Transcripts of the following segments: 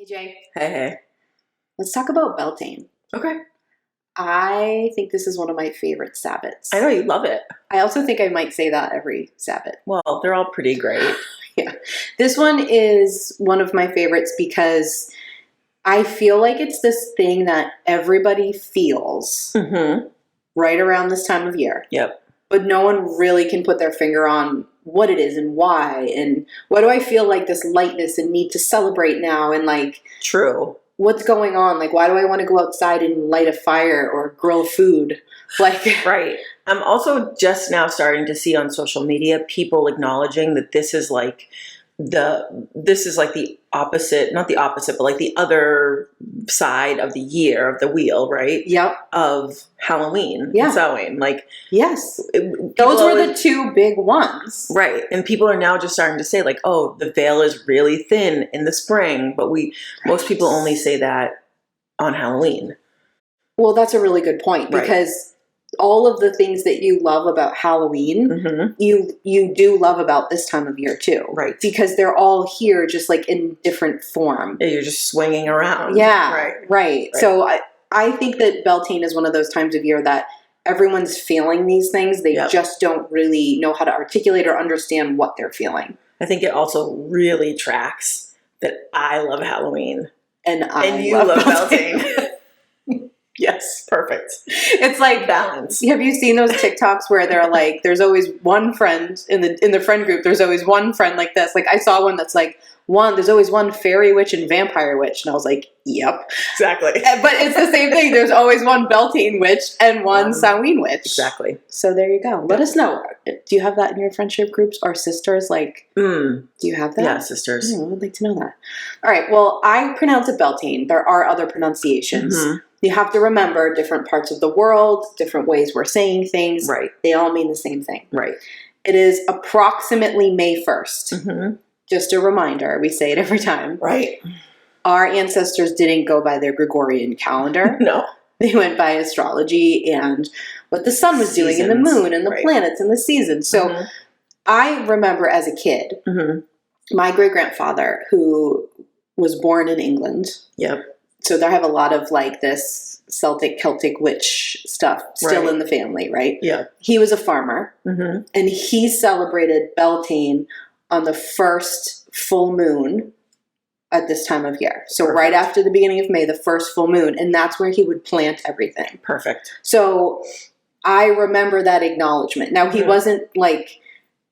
TJ, Hey, hey. let's talk about Bealtaine. Okay. I think this is one of my favorite sabbats. I know you love it. I also think I might say that every sabbat. Well, they're all pretty great. Yeah. This one is one of my favorites because I feel like it's this thing that everybody feels Mm-hmm. right around this time of year. Yep. But no one really can put their finger on what it is and why. And why do I feel like this lightness and need to celebrate now? And like, True. what's going on? Like, why do I want to go outside and light a fire or grill food? Like, Right. I'm also just now starting to see on social media people acknowledging that this is like the opposite, not the opposite, but like the other side of the year of the wheel, right? Yep. Of Halloween. Yeah. And Samhain. Like, Yes. people Those were the always- two big ones. Right. And people are now just starting to say like, oh, the veil is really thin in the spring, but most people only say that on Halloween. Well, that's a really good point Right. because all of the things that you love about Halloween, Mm-hmm. you do love about this time of year too. Right. Because they're all here just like in different form. Yeah, you're just swinging around. Yeah. Right. Right. So I think that Bealtaine is one of those times of year that everyone's feeling these things. They Yep. just don't really know how to articulate or understand what they're feeling. I think it also really tracks that I love Halloween. And you love Bealtaine. Bealtaine. Yes, perfect. It's like, Balance. have you seen those TikToks where they're like, there's always one friend in the friend group, there's always one friend like this. Like I saw one that's like there's always one fairy witch and vampire witch. And I was like, yep. Exactly. But it's the same thing. There's always one Bealtaine witch and one Samhain witch. Exactly. So there you go. Let us know. Do you have that in your friendship groups or sisters? Like, do you have that? Yeah, sisters. I would like to know that. All right. Well, I pronounce it Bealtaine. There are other pronunciations. Mm-hmm. You have to remember different parts of the world, different ways we're saying things. Right. They all mean the same thing. Right. It is approximately May 1st. Mm-hmm. Just a reminder. We say it every time. Right. Our ancestors didn't go by their Gregorian calendar. No. They went by astrology and what the sun was doing and the moon and the planets and the seasons. So I remember as a kid, my great-grandfather, who was born in England. Yep. So they have a lot of like this Celtic witch stuff still in the family, right? Yeah. He was a farmer Mm-hmm. and he celebrated Bealtaine on the first full moon at this time of year. So right after the beginning of May, the first full moon, and that's where he would plant everything. Perfect. So I remember that acknowledgement. Now he wasn't like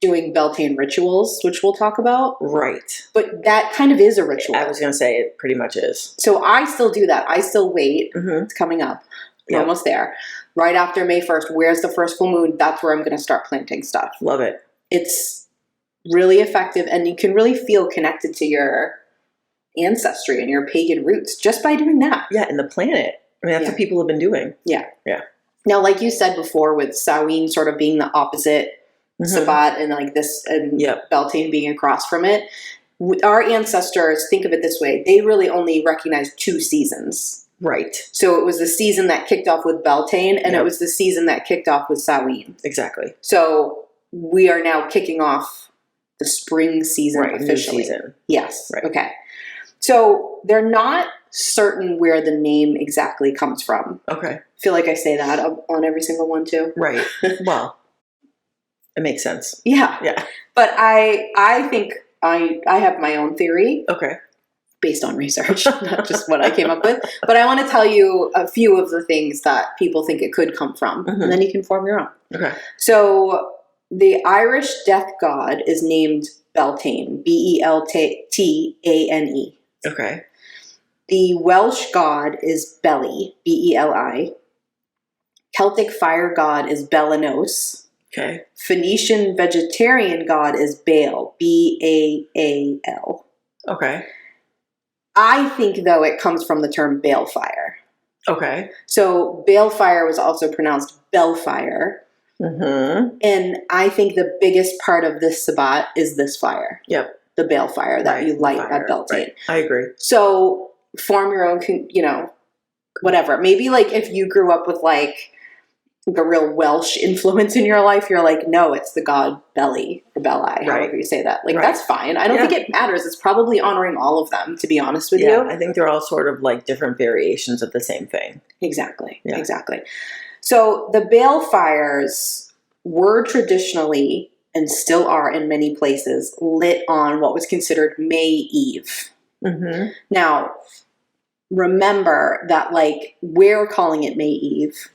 doing Bealtaine rituals, which we'll talk about. Right. But that kind of is a ritual. I was going to say it pretty much is. So I still do that. I still wait. Mm-hmm. It's coming up. We're Yep. almost there. Right after May 1st, where's the first full moon? That's where I'm going to start planting stuff. Love it. It's really effective, and you can really feel connected to your ancestry and your pagan roots just by doing that. Yeah, and the planet. I mean, that's what people have been doing. Yeah. Yeah. Now, like you said before, with Samhain sort of being the opposite sabbat and like this, and Bealtaine being across from it, our ancestors, think of it this way, they really only recognize 2 seasons. Right. So it was the season that kicked off with Bealtaine, and it was the season that kicked off with Samhain. Exactly. So we are now kicking off the spring season officially. New season. Yes. Right. Okay. So they're not certain where the name exactly comes from. Okay. I feel like I say that on every single one too. Right. Well, it makes sense. Yeah. Yeah. But I think I have my own theory. Okay. Based on research, not just what I came up with. But I want to tell you a few of the things that people think it could come from. And then you can form your own. Okay. So the Irish death god is named Bealtaine. Beltane. Okay. The Welsh god is Beli. Beli. Celtic fire god is Belanos. Okay. Phoenician vegetarian god is Baal. Baal. Okay. I think, though, it comes from the term balefire. Okay. So balefire was also pronounced bellfire. Mm-hmm. And I think the biggest part of this sabbat is this fire. Yep. The balefire that you light at Bealtaine. Right. I agree. So form your own, whatever. Maybe like if you grew up with like like a real Welsh influence in your life, you're like, no, it's the god Beli or Belai, however you say that. Like, that's fine. I don't think it matters. It's probably honoring all of them, to be honest with you. I think they're all sort of like different variations of the same thing. Exactly. Yeah. Exactly. So the bale fires were traditionally, and still are in many places, lit on what was considered May Eve. Mm-hmm. Now, remember that, like, we're calling it May Eve,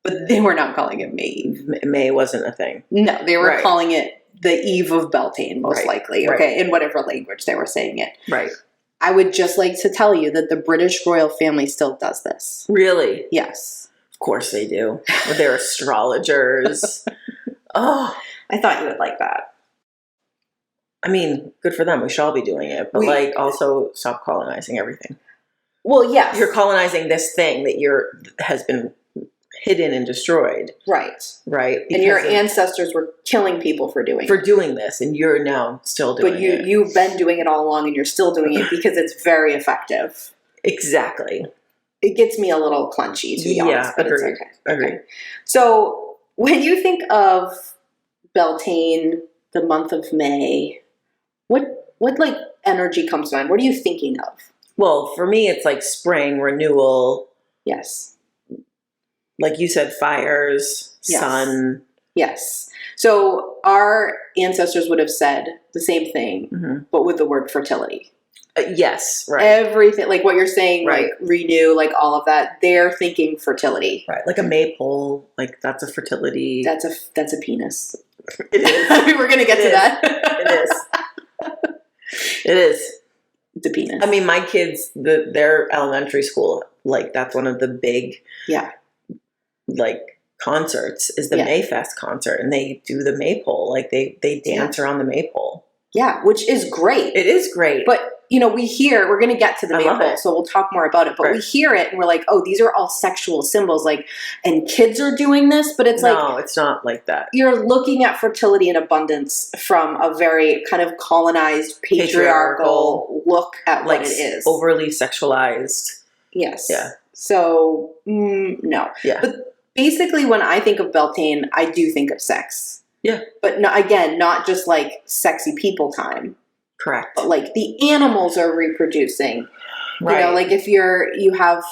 but they were not calling it May Eve. May wasn't a thing. No, they were calling it the Eve of Bealtaine, most likely, okay, in whatever language they were saying it. Right. I would just like to tell you that the British royal family still does this. Really? Yes. Of course they do. They're astrologers. Oh, I thought you would like that. I mean, good for them. We should all be doing it. But also stop colonizing everything. Well, yes. You're colonizing this thing that has been hidden and destroyed. Right. Right. And your ancestors were killing people for doing this. And you're now still doing it. But you've been doing it all along, and you're still doing it because it's very effective. Exactly. It gets me a little clenchy, to be honest. But agreed. It's okay. Agreed. So when you think of Bealtaine, the month of May, what like energy comes to mind? What are you thinking of? Well, for me, it's like spring, renewal. Yes. Like you said, fires, sun. Yes. So our ancestors would have said the same thing, but with the word fertility. Yes, right. Everything, like what you're saying, like renew, like all of that, they're thinking fertility. Right. Like a maypole, like that's a fertility. That's a penis. It is. We're going to get to that. It is. It is. It's a penis. I mean, my kids, their elementary school, like that's one of the big, like concerts is the Mayfest concert, and they do the maypole. Like they dance around the maypole. Yeah, which is great. It is great. But we're going to get to the maypole, so we'll talk more about it. But we hear it and we're like, oh, these are all sexual symbols. Like, and kids are doing this, but it's no, it's not like that. You're looking at fertility and abundance from a very kind of colonized, patriarchal look at what it is. Overly sexualized. Yes. Yeah. So, no. Yeah. But basically, when I think of Bealtaine, I do think of sex. Yeah. But again, not just like sexy people time. Correct. But like the animals are reproducing. Right. You know, like if you have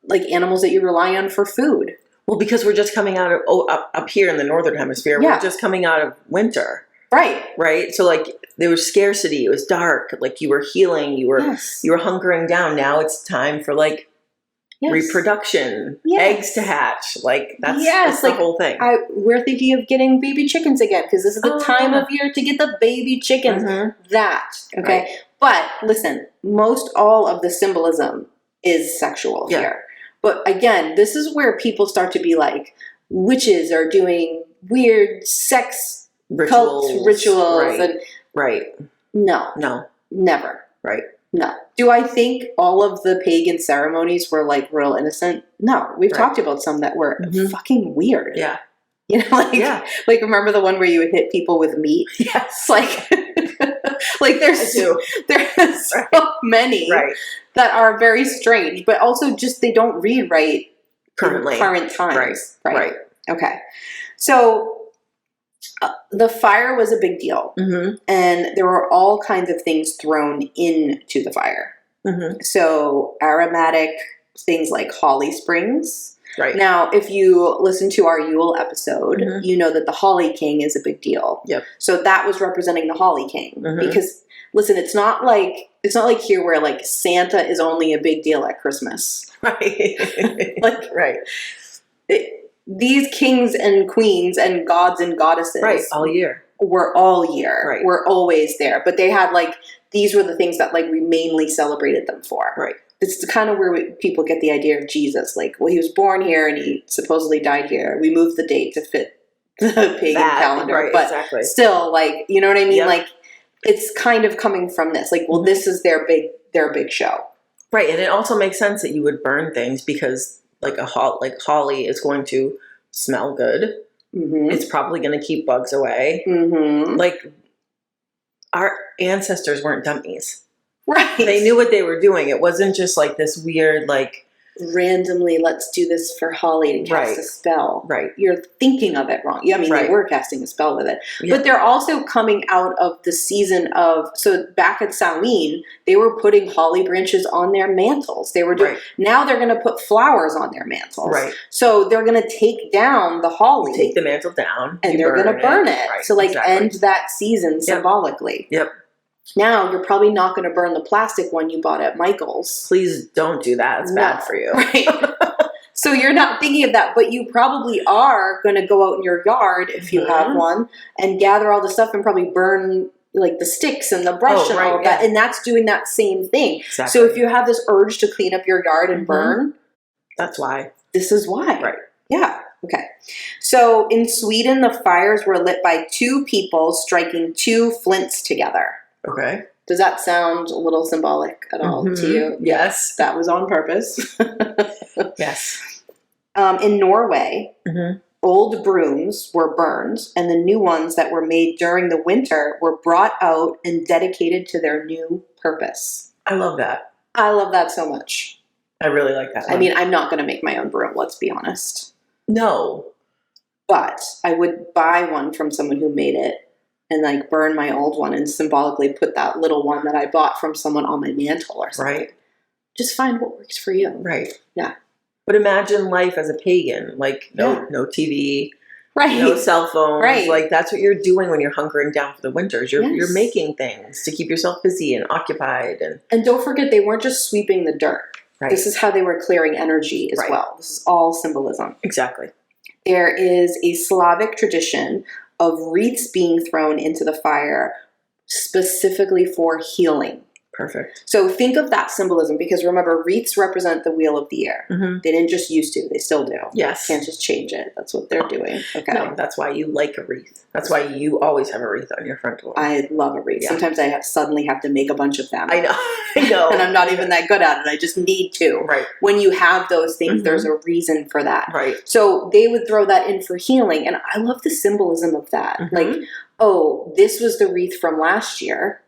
like animals that you rely on for food. Well, because we're just coming out of up here in the northern hemisphere, we're just coming out of winter. Right. Right. So like there was scarcity. It was dark. Like you were healing. You were hunkering down. Now it's time for like reproduction, eggs to hatch. Like that's the whole thing. We're thinking of getting baby chickens again because this is the time of year to get the baby chickens. That okay. Right. But listen, most all of the symbolism is sexual here. But again, this is where people start to be like, witches are doing weird sex rituals and no, never. Right. No. Do I think all of the pagan ceremonies were like real innocent? No. We've talked about some that were fucking weird. Yeah. You know, like remember the one where you would hit people with meat? Yes. Like there's so many that are very strange, but also just they don't read right current times. Right. Okay. So the fire was a big deal, and there were all kinds of things thrown into the fire. So aromatic things like holly springs. Right. Now, if you listen to our Yule episode, you know that the Holly King is a big deal. Yep. So that was representing the Holly King because listen, it's not like here where like Santa is only a big deal at Christmas. Right. These kings and queens and gods and goddesses all year. Were all year. Right. Were always there. But they had like, these were the things that like we mainly celebrated them for. Right. It's kind of where people get the idea of Jesus. Like, well, he was born here and he supposedly died here. We moved the date to fit the pagan calendar. But still, like, you know what I mean? Yep. Like, it's kind of coming from this. Like, well, this is their big show. Right. And it also makes sense that you would burn things because like holly is going to smell good. It's probably going to keep bugs away. Like our ancestors weren't dummies. Right. They knew what they were doing. It wasn't just like this weird, like randomly, let's do this for Holly to cast a spell. Right. You're thinking of it wrong. Yeah, I mean, they were casting a spell with it. Yeah. But they're also coming out of the season of, so back at Samhain, they were putting holly branches on their mantles. They were doing, now they're going to put flowers on their mantles. Right. So they're going to take down the holly. Take the mantle down. And they're going to burn it. Right. To end that season symbolically. Yep. Now, you're probably not going to burn the plastic one you bought at Michael's. Please don't do that. It's bad for you. Right. So you're not thinking of that, but you probably are going to go out in your yard, if you have one, and gather all the stuff and probably burn like the sticks and the brush and all of that. And that's doing that same thing. Exactly. So if you have this urge to clean up your yard and burn. That's why. This is why. Right. Yeah. Okay. So in Sweden, the fires were lit by 2 people striking 2 flints together. Okay. Does that sound a little symbolic at all to you? Yes. That was on purpose. Yes. In Norway, old brooms were burned, and the new ones that were made during the winter were brought out and dedicated to their new purpose. I love that. I love that so much. I really like that one. I mean, I'm not going to make my own broom, let's be honest. No. But I would buy one from someone who made it and like burn my old one and symbolically put that little one that I bought from someone on my mantle or something. Right. Just find what works for you. Right. Yeah. But imagine life as a pagan, like no TV, right? No cell phones, right? Like that's what you're doing when you're hunkering down for the winters. You're making things to keep yourself busy and occupied, and don't forget they weren't just sweeping the dirt. Right. This is how they were clearing energy as well. This is all symbolism. Exactly. There is a Slavic tradition of wreaths being thrown into the fire specifically for healing. Perfect. So think of that symbolism, because remember, wreaths represent the wheel of the year. They didn't just used to, they still do. Yes. Can't just change it. That's what they're doing. Okay. No, that's why you like a wreath. That's why you always have a wreath on your front door. I love a wreath. Yeah. Sometimes I suddenly have to make a bunch of them. I know. And I'm not even that good at it. I just need to. Right. When you have those things, there's a reason for that. Right. So they would throw that in for healing. And I love the symbolism of that. Like, oh, this was the wreath from last year.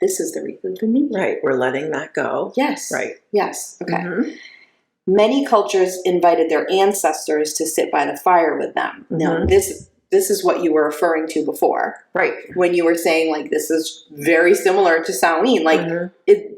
This is the wreath of the new year. Right. We're letting that go. Yes. Right. Yes. Okay. Many cultures invited their ancestors to sit by the fire with them. Now, this is what you were referring to before. Right. When you were saying, like, this is very similar to Samhain. Like,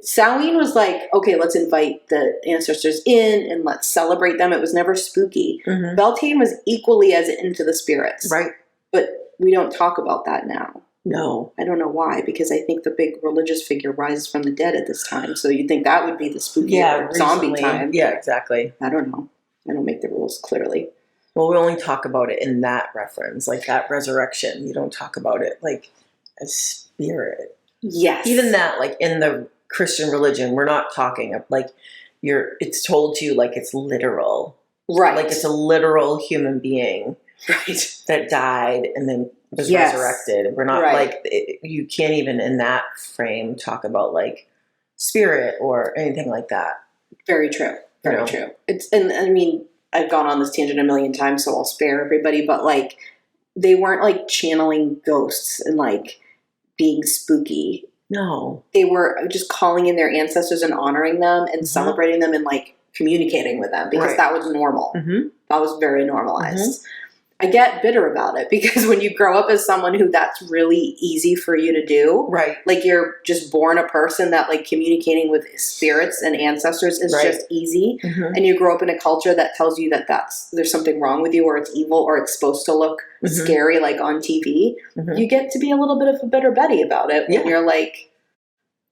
Samhain was like, okay, let's invite the ancestors in and let's celebrate them. It was never spooky. Bealtaine was equally as into the spirits. Right. But we don't talk about that now. No. I don't know why, because I think the big religious figure rises from the dead at this time. So you'd think that would be the spooky zombie time. Yeah, exactly. I don't know. I don't make the rules clearly. Well, we only talk about it in that reference, like that resurrection. You don't talk about it like a spirit. Yes. Even that, like in the Christian religion, we're not talking of like it's told to you like it's literal. Right. Like it's a literal human being. Right. That died and then was resurrected. We're not like, you can't even in that frame talk about like spirit or anything like that. Very true. Very true. And I mean, I've gone on this tangent a million times, so I'll spare everybody, but like, they weren't like channeling ghosts and like being spooky. No. They were just calling in their ancestors and honoring them and celebrating them and like communicating with them, because that was normal. That was very normalized. I get bitter about it, because when you grow up as someone who that's really easy for you to do, like you're just born a person that like communicating with spirits and ancestors is just easy, and you grow up in a culture that tells you that there's something wrong with you, or it's evil, or it's supposed to look scary like on TV, you get to be a little bit of a bitter Betty about it when you're like,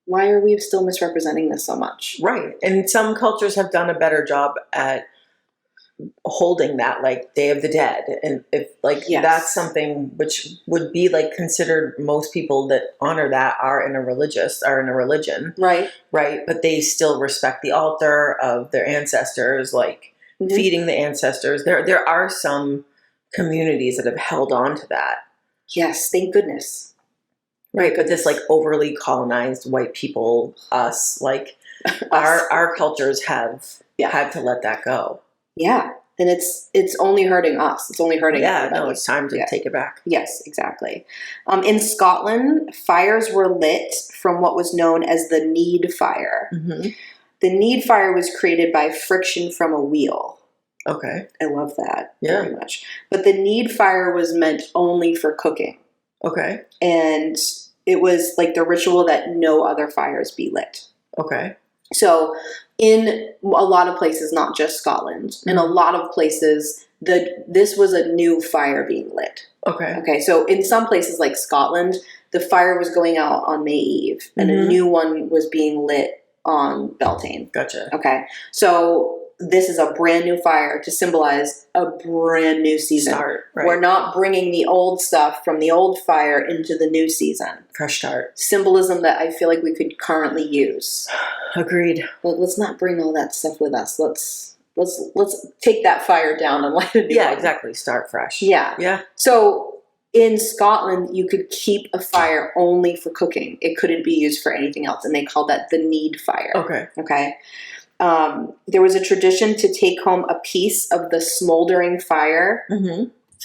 why are we still misrepresenting this so much? Right. And some cultures have done a better job at holding that, like Day of the Dead, and if like that's something which would be like considered, most people that honor that are in a religion, right, but they still respect the altar of their ancestors, like feeding the ancestors. There are some communities that have held on to that. Yes, thank goodness. Right, but this like overly colonized white people, us, like our cultures have had to let that go. Yeah, and it's only hurting us. It's only hurting everybody. No, it's time to take it back. Yes, exactly. In Scotland, fires were lit from what was known as the Need Fire. The need fire was created by friction from a wheel. Okay. I love that very much. But the need fire was meant only for cooking. Okay. And it was like the ritual that no other fires be lit. Okay. So in a lot of places, not just Scotland, in a lot of places, this was a new fire being lit. Okay. Okay. So in some places like Scotland, the fire was going out on May Eve and a new one was being lit on Bealtaine. Gotcha. Okay. So this is a brand new fire to symbolize a brand new season. Start, right. We're not bringing the old stuff from the old fire into the new season. Fresh start. Symbolism that I feel like we could currently use. Agreed. But let's not bring all that stuff with us. Let's take that fire down and light a new one. Exactly. Start fresh. Yeah. Yeah. So in Scotland, you could keep a fire only for cooking. It couldn't be used for anything else, and they called that the need fire. Okay. Okay. There was a tradition to take home a piece of the smoldering fire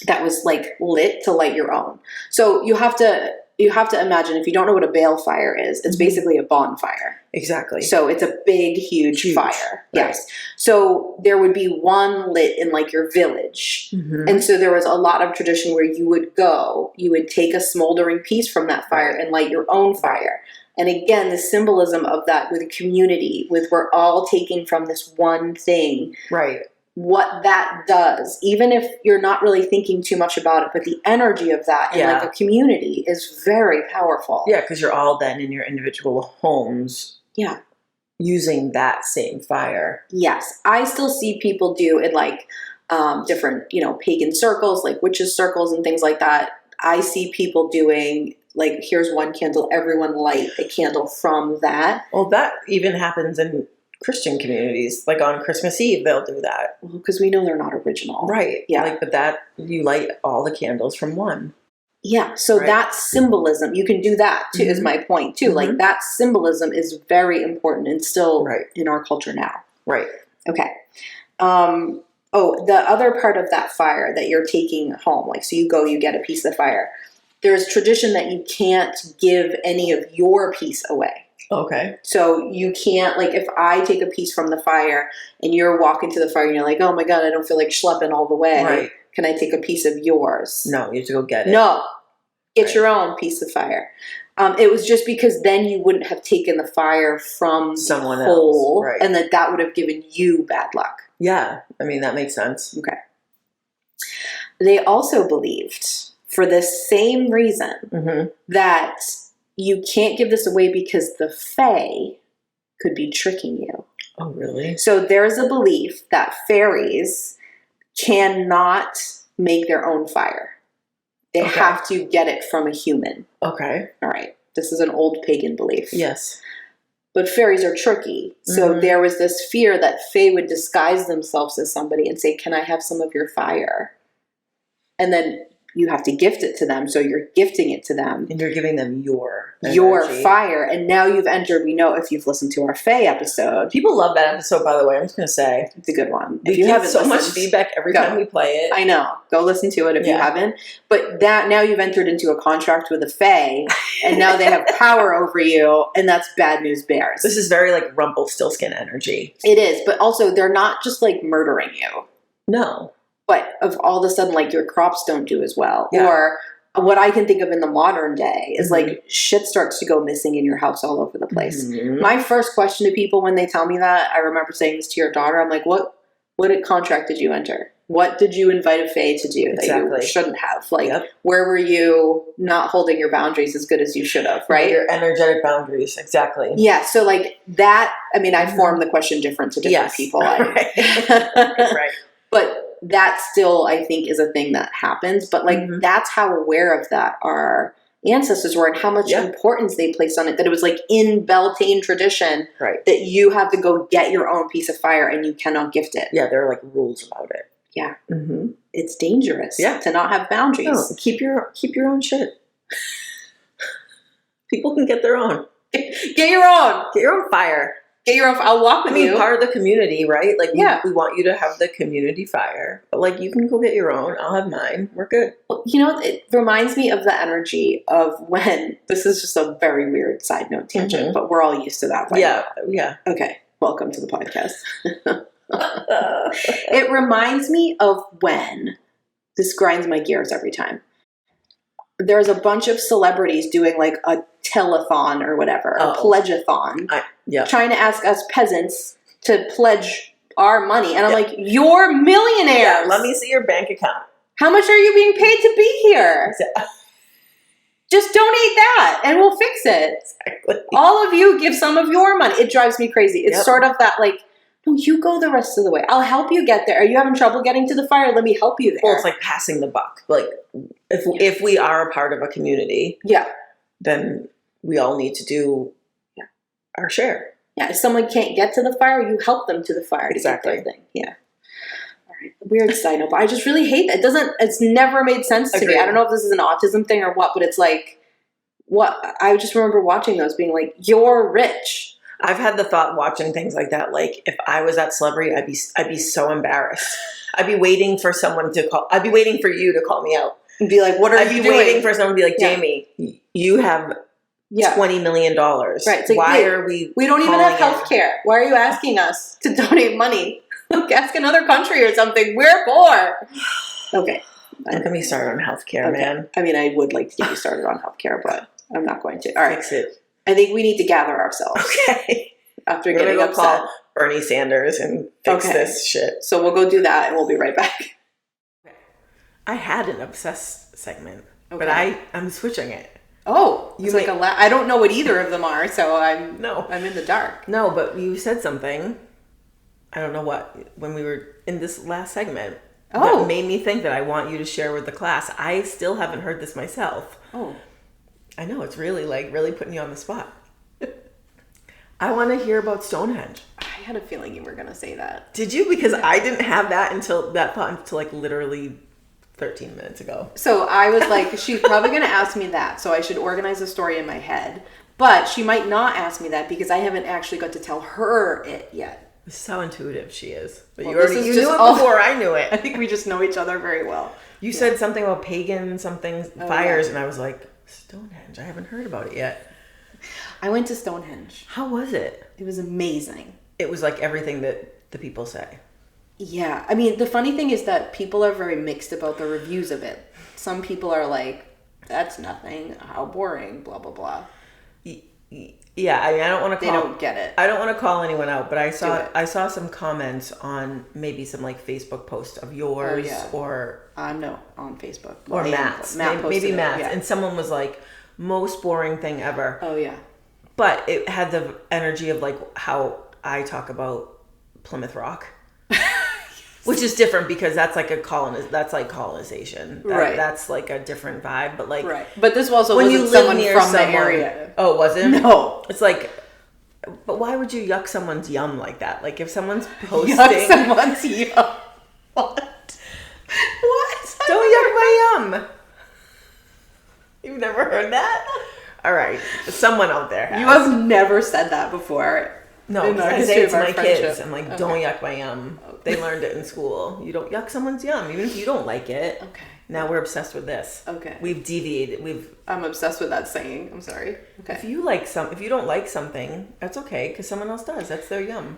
that was like lit to light your own. So you have to imagine, if you don't know what a bale fire is, it's basically a bonfire. Exactly. So it's a big, huge fire. Right. Yes. So there would be one lit in like your village. And so there was a lot of tradition where you would take a smoldering piece from that fire and light your own fire. And again, the symbolism of that with community, with we're all taking from this one thing. Right. What that does, even if you're not really thinking too much about it, but the energy of that in like a community is very powerful. Yeah, because you're all then in your individual homes. Yeah. Using that same fire. Yes. I still see people do in like different, pagan circles, like witches circles and things like that. I see people doing like, here's one candle, everyone light a candle from that. Well, that even happens in Christian communities. Like on Christmas Eve, they'll do that. Because we know they're not original. Right. Yeah. But that, you light all the candles from one. Yeah. So that's symbolism. You can do that too, is my point too. Like that symbolism is very important and still in our culture now. Right. Okay. The other part of that fire that you're taking home, like, so you get a piece of fire. There's tradition that you can't give any of your piece away. Okay. So you can't, like, if I take a piece from the fire and you're walking to the fire and you're like, oh my God, I don't feel like schlepping all the way. Right. Can I take a piece of yours? No, you have to go get it. No. Get your own piece of fire. It was just because then you wouldn't have taken the fire from someone else. Right. And that would have given you bad luck. Yeah. I mean, that makes sense. Okay. They also believed, for the same reason, that you can't give this away because the Fae could be tricking you. Oh, really? So there's a belief that fairies cannot make their own fire. They have to get it from a human. Okay. All right. This is an old pagan belief. Yes. But fairies are tricky. So there was this fear that Fae would disguise themselves as somebody and say, can I have some of your fire? And then you have to gift it to them. So you're gifting it to them. And you're giving them your fire. And now you've entered, we know if you've listened to our Fae episode. People love that episode, by the way. I'm just going to say. It's a good one. If you have so much feedback every time we play it. I know. Go listen to it if you haven't. But that now you've entered into a contract with a Fae. And now they have power over you. And that's bad news bears. This is very like Rumpelstiltskin energy. It is. But also they're not just like murdering you. No. But of all of a sudden, like, your crops don't do as well. Yeah. Or what I can think of in the modern day is, like, shit starts to go missing in your house all over the place. My first question to people when they tell me that, I remember saying this to your daughter, I'm like, what contract did you enter? What did you invite a Fae to do that you shouldn't have? Like, where were you not holding your boundaries as good as you should have, right? Your energetic boundaries, exactly. Yeah, so, like, that, I mean, I form the question different to different people. Right. But that still, I think, is a thing that happens. But, like, that's how aware of that our ancestors were and how much importance they placed on it. That it was, like, in Bealtaine tradition that you have to go get your own piece of fire and you cannot gift it. Yeah, there are, like, rules about it. Yeah. It's dangerous to not have boundaries. No, keep your own shit. People can get their own. Get your own. Get your own fire. Get your own. I'll walk with you. Part of the community, right? Like, we want you to have the community fire. But, like, you can go get your own. I'll have mine. We're good. You know, it reminds me of the energy of when, this is just a very weird side note tangent, but we're all used to that. Yeah. Yeah. Okay. welcome to the podcast. It reminds me of when, this grinds my gears every time, there's a bunch of celebrities doing like a telethon or whatever, a pledge-a-thon, trying to ask us peasants to pledge our money. And I'm like, you're millionaires. Yeah, let me see your bank account. How much are you being paid to be here? Just donate that and we'll fix it. Exactly. All of you give some of your money. It drives me crazy. It's sort of that like, no, you go the rest of the way. I'll help you get there. Are you having trouble getting to the fire? Let me help you there. Well, it's like passing the buck. Like if we are a part of a community, then we all need to do our share. Yeah, if someone can't get to the fire, you help them to the fire. Exactly. To get their thing. Yeah. All right. Weird side note, but I just really hate that. It's never made sense to me. I don't know if this is an autism thing or what, but it's like, what? I just remember watching those being like, you're rich. I've had the thought watching things like that. Like if I was that celebrity, I'd be so embarrassed. I'd be waiting for someone to call. I'd be waiting for you to call me out and be like, "What are you doing?" I'd be waiting for someone to be like, "Jamie, you have $20 million. Right? It's like, why are we? We don't even have health care. Why are you asking us to donate money? Ask another country or something. We're poor." Okay. Don't get me started on healthcare, man. I mean, I would like to get you started on healthcare, but I'm not going to. All right. Fix it. I think we need to gather ourselves. Okay. After getting upset. Call Bernie Sanders and fix this shit. So we'll go do that and we'll be right back. I had an obsessed segment, but I'm switching it. Oh, it's like I don't know what either of them are, so I'm in the dark. No, but you said something. I don't know what when we were in this last segment. That made me think that I want you to share with the class. I still haven't heard this myself. Oh. I know, it's really putting you on the spot. I want to hear about Stonehenge. I had a feeling you were going to say that. Did you? Because I didn't have that until like literally 13 minutes ago. So I was like, she's probably going to ask me that, so I should organize a story in my head. But she might not ask me that because I haven't actually got to tell her it yet. This is how intuitive she is. But well, you knew it before I knew it. I think we just know each other very well. You said something about pagan fires, and I was like, Stonehenge, I haven't heard about it yet. I went to Stonehenge. How was it? It was amazing. It was like everything that the people say. Yeah. I mean, the funny thing is that people are very mixed about the reviews of it. Some people are like, that's nothing. How boring, blah, blah, blah. Yeah, I mean, I don't want to call... They don't get it. I don't want to call anyone out, but I saw some comments on maybe some like Facebook post of yours or... No, on Facebook. Or Matt's. Maybe Matt's. Yeah. And someone was like, most boring thing ever. Oh, yeah. But it had the energy of like how I talk about Plymouth Rock. Which is different because that's like colonization. Right. That's like a different vibe. But like, right. But this also wasn't someone from the area. Oh, was it? No. It's like, but why would you yuck someone's yum like that? Like if someone's posting, yuck someone's yum. What? Don't yuck my yum. You've never heard that? All right, someone out there has. You have never said that before. No, I say it to my kids. I'm like, don't yuck my yum. They learned it in school. You don't yuck someone's yum, even if you don't like it. Okay. Now we're obsessed with this. Okay. We've deviated. I'm obsessed with that saying. I'm sorry. Okay. If you don't like something, that's okay because someone else does. That's their yum.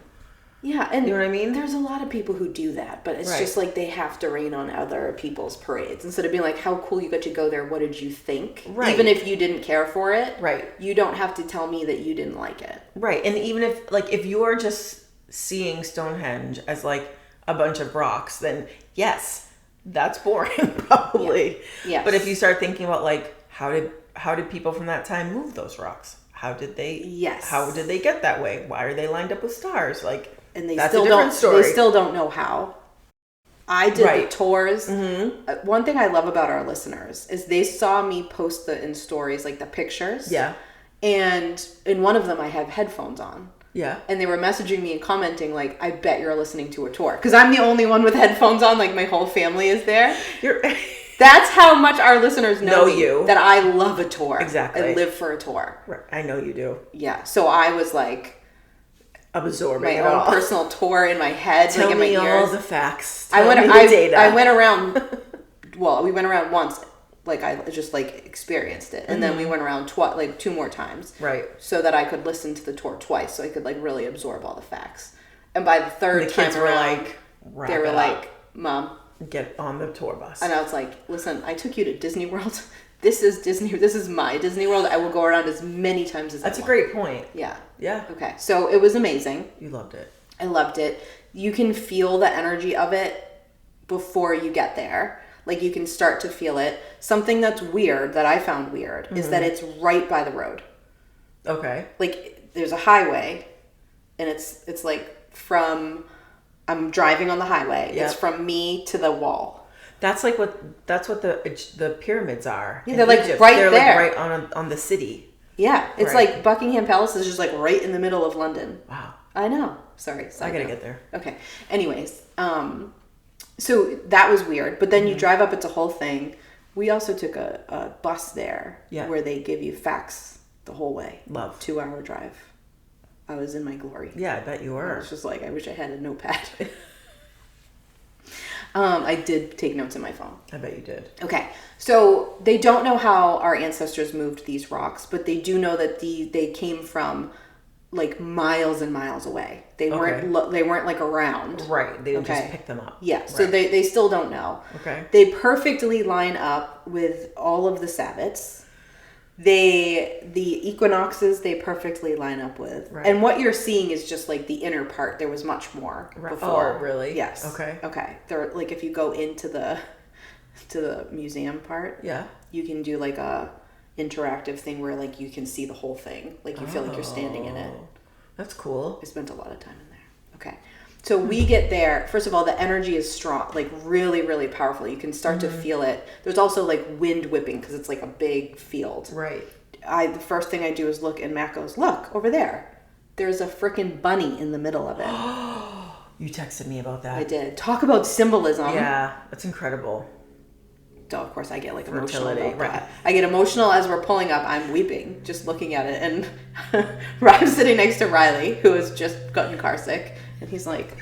Yeah, and you know what I mean? There's a lot of people who do that, but it's just like they have to rain on other people's parades. Instead of being like, how cool you got to go there, what did you think? Right. Even if you didn't care for it, right? You don't have to tell me that you didn't like it. Right, and even if you are just seeing Stonehenge as like a bunch of rocks, then yes, that's boring probably. Yeah. But if you start thinking about like how did people from that time move those rocks? How did they get that way? Why are they lined up with stars? Like, and they that's still a different story. They still don't know how. I did the tours. Mm-hmm. One thing I love about our listeners is they saw me post in stories, like the pictures. Yeah. And in one of them, I have headphones on. Yeah. And they were messaging me and commenting, like, I bet you're listening to a tour. Because I'm the only one with headphones on. Like, my whole family is there. That's how much our listeners know you. That I love a tour. Exactly. I live for a tour. Right. I know you do. Yeah. So I was like... absorbing my own personal tour in my head. Tell like in my me ears. all the facts. I went around. Well, we went around once. like I just like experienced it, and then we went around like 2 more times, right, so that I could listen to the tour twice, so I could like really absorb all the facts. And by the third time around, they were like, "Mom, get on the tour bus." And I was like, "Listen, I took you to Disney World. This is Disney. This is my Disney World. I will go around as many times as I want." That's a great point. Yeah. Yeah. Okay. So it was amazing. You loved it. I loved it. You can feel the energy of it before you get there. Like, you can start to feel it. Something that's weird, that I found weird, is that it's right by the road. Okay. Like, there's a highway, and it's like I'm driving on the highway. Yep. It's from me to the wall. That's what the pyramids are. Yeah, they're like Egypt. Right they're there. Like right on the city. Yeah, it's like Buckingham Palace is just like right in the middle of London. Wow. I know. Sorry. I gotta get there. Okay. Anyways, so that was weird. But then you drive up, it's a whole thing. We also took a bus there where they give you facts the whole way. Love. 2-hour drive. I was in my glory. Yeah, I bet you were. I was just like, I wish I had a notepad. I did take notes in my phone. I bet you did. Okay. So they don't know how our ancestors moved these rocks, but they do know that they came from like miles and miles away. They weren't like around. Right. They would just pick them up. Yeah. Right. So they still don't know. Okay. They perfectly line up with all of the sabbats. The equinoxes they perfectly line up with. Right. And what you're seeing is just like the inner part. There was much more before. Oh, really? Yes. Okay. Okay. There, like, if you go into the museum part, you can do like a interactive thing where like you can see the whole thing. Like, you feel like you're standing in it. That's cool. I spent a lot of time in there. Okay. So we get there. First of all, the energy is strong, like really, really powerful. You can start to feel it. There's also like wind whipping because it's like a big field. Right. The first thing I do is look, and Matt goes, "Look, over there. There's a freaking bunny in the middle of it." You texted me about that. I did. Talk about symbolism. Yeah, that's incredible. So, of course, I get like emotional about that. I get emotional as we're pulling up. I'm weeping just looking at it. And I'm sitting next to Riley, who has just gotten car sick. And he's like,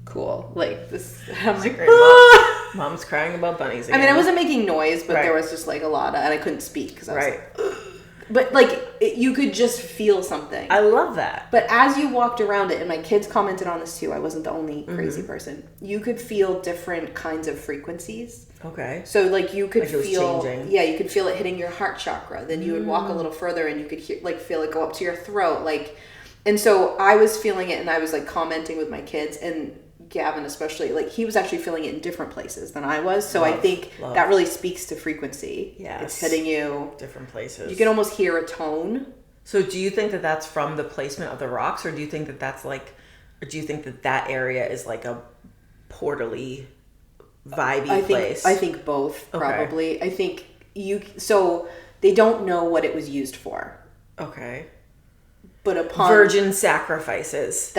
"Cool." Like, this. I'm like, ah! Mom's crying about bunnies again. I mean, I wasn't making noise, but there was just like a lot of, and I couldn't speak because I was like, ugh. But like, you could just feel something. I love that. But as you walked around it, and my kids commented on this too, I wasn't the only crazy person. You could feel different kinds of frequencies. Okay. So like you could feel, changing. Yeah, you could feel it hitting your heart chakra. Then you would walk a little further, and you could feel it go up to your throat, like. And so I was feeling it, and I was like commenting with my kids, and Gavin especially, like, he was actually feeling it in different places than I was. So I think that really speaks to frequency. Yes. It's hitting you. Different places. You can almost hear a tone. So do you think that that's from the placement of the rocks, or do you think that that's like, or do you think that that area is like a portally, vibey place? I think both, probably. Okay. I think so they don't know what it was used for. Okay. But upon virgin sacrifices.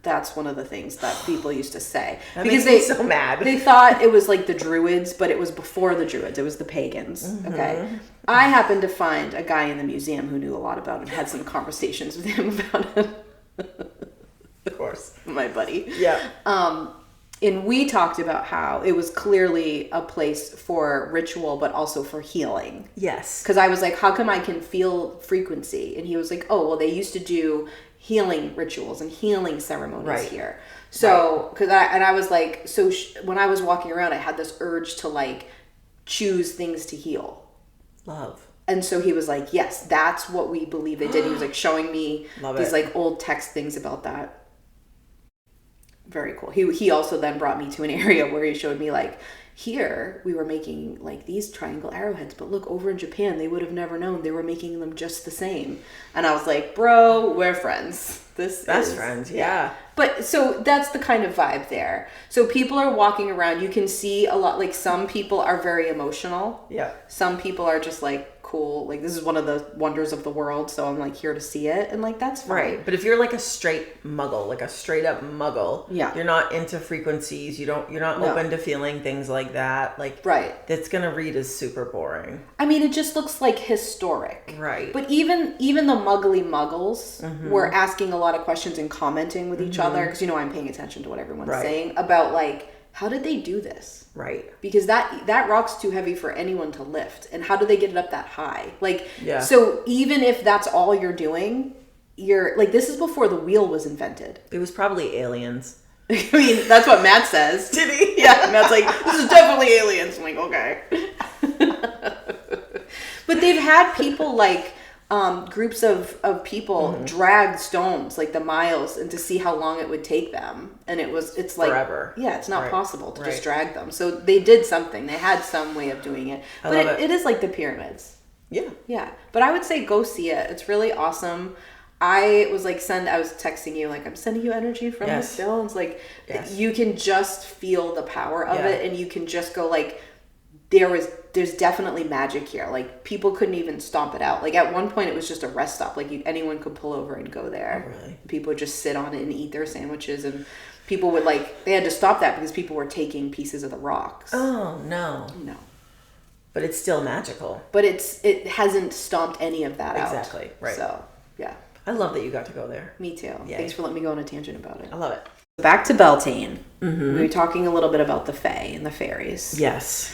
That's one of the things that people used to say. That because makes me so mad. They thought it was like the Druids, but it was before the Druids. It was the pagans. Mm-hmm. Okay. I happened to find a guy in the museum who knew a lot about it and had some conversations with him about it. Of course. My buddy. Yeah. And we talked about how it was clearly a place for ritual, but also for healing. Yes. Because I was like, how come I can feel frequency? And he was like, oh, well, they used to do healing rituals and healing ceremonies here. So, I was like, when I was walking around, I had this urge to like choose things to heal. Love. And so he was like, yes, that's what we believe they did. He was like showing me these like old text things about that. Very cool. He also then brought me to an area where he showed me like, here we were making like these triangle arrowheads, but look, over in Japan they would have never known they were making them just the same. And I was like, bro, we're friends. Best friends, yeah. But so that's the kind of vibe there. So people are walking around. You can see a lot, like some people are very emotional. Yeah. Some people are just like, cool, like this is one of the wonders of the world, so I'm like here to see it, and like that's fine. Right. But if you're like a straight muggle, like a straight up muggle, you're not into frequencies, you're not open to feeling things like that, like that's gonna read as super boring. I mean, it just looks like historic. Right. But even the muggly muggles were asking a lot of questions and commenting with each other, because I'm paying attention to what everyone's saying about like how did they do this? Right. Because that rock's too heavy for anyone to lift. And how do they get it up that high? Like, yeah. So even if that's all you're doing, you're like, this is before the wheel was invented. It was probably aliens. I mean, that's what Matt says. Did he? Yeah, Matt's like, this is definitely aliens. I'm like, okay. But they've had people like, groups of people drag stones like the miles and to see how long it would take them, and it's like forever. Yeah, it's not possible to just drag them. So they did something. They had some way of doing it. But it is like the pyramids. Yeah. But I would say go see it. It's really awesome. I was like I was texting you like, I'm sending you energy from this hill. And it's like you can just feel the power of it, and you can just go like, there's definitely magic here. Like people couldn't even stomp it out. Like at one point it was just a rest stop. Like anyone could pull over and go there. Oh, really? People would just sit on it and eat their sandwiches, and people would they had to stop that because people were taking pieces of the rocks. Oh no. But it's still magical. But it hasn't stomped any of that out. Exactly. Right. So yeah. I love that you got to go there. Me too. Yay. Thanks for letting me go on a tangent about it. I love it. Back to Bealtaine. We were talking a little bit about the Fae and the fairies. Yes.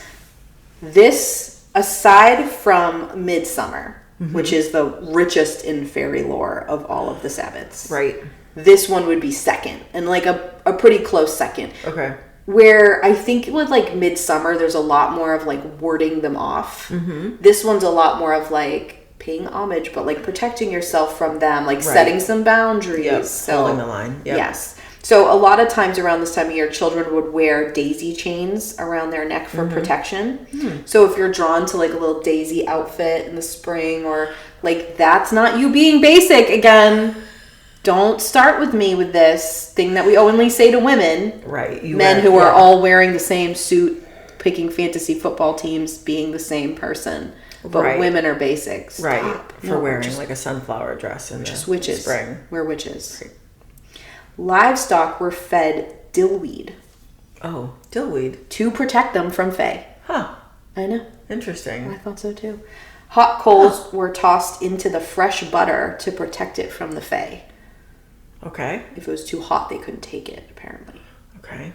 This, aside from Midsummer, which is the richest in fairy lore of all of the sabbats. Right. This one would be second, and like a pretty close second. Okay. Where I think with like Midsummer, there's a lot more of like warding them off. This one's a lot more of like paying homage, but like protecting yourself from them, like setting some boundaries. Yep. So, holding the line. Yep. Yes. So a lot of times around this time of year, children would wear daisy chains around their neck for protection. So if you're drawn to like a little daisy outfit in the spring, or like, that's not you being basic again. Don't start with me with this thing that we only say to women. Right. Men who are all wearing the same suit, picking fantasy football teams, being the same person. But women are basic. Stop. Right. For wearing like a sunflower dress in the witches. Spring. We're witches. Right. Livestock were fed dillweed. Oh, dillweed. To protect them from fae. Huh. I know. Interesting. I thought so too. Hot coals were tossed into the fresh butter to protect it from the fae. Okay. If it was too hot, they couldn't take it, apparently. Okay.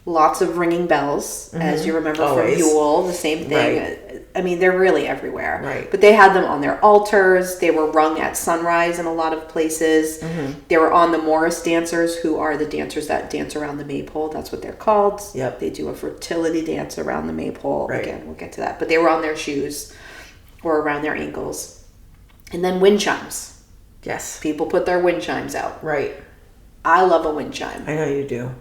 Lots of ringing bells, as you remember from Yule, the same thing. Right. I mean, they're really everywhere. Right. But they had them on their altars. They were rung at sunrise in a lot of places. They were on the Morris dancers, who are the dancers that dance around the maypole. That's what they're called. Yep. They do a fertility dance around the maypole. Right. Again, we'll get to that. But they were on their shoes or around their ankles. And then wind chimes. Yes. People put their wind chimes out. Right. I love a wind chime. I know you do.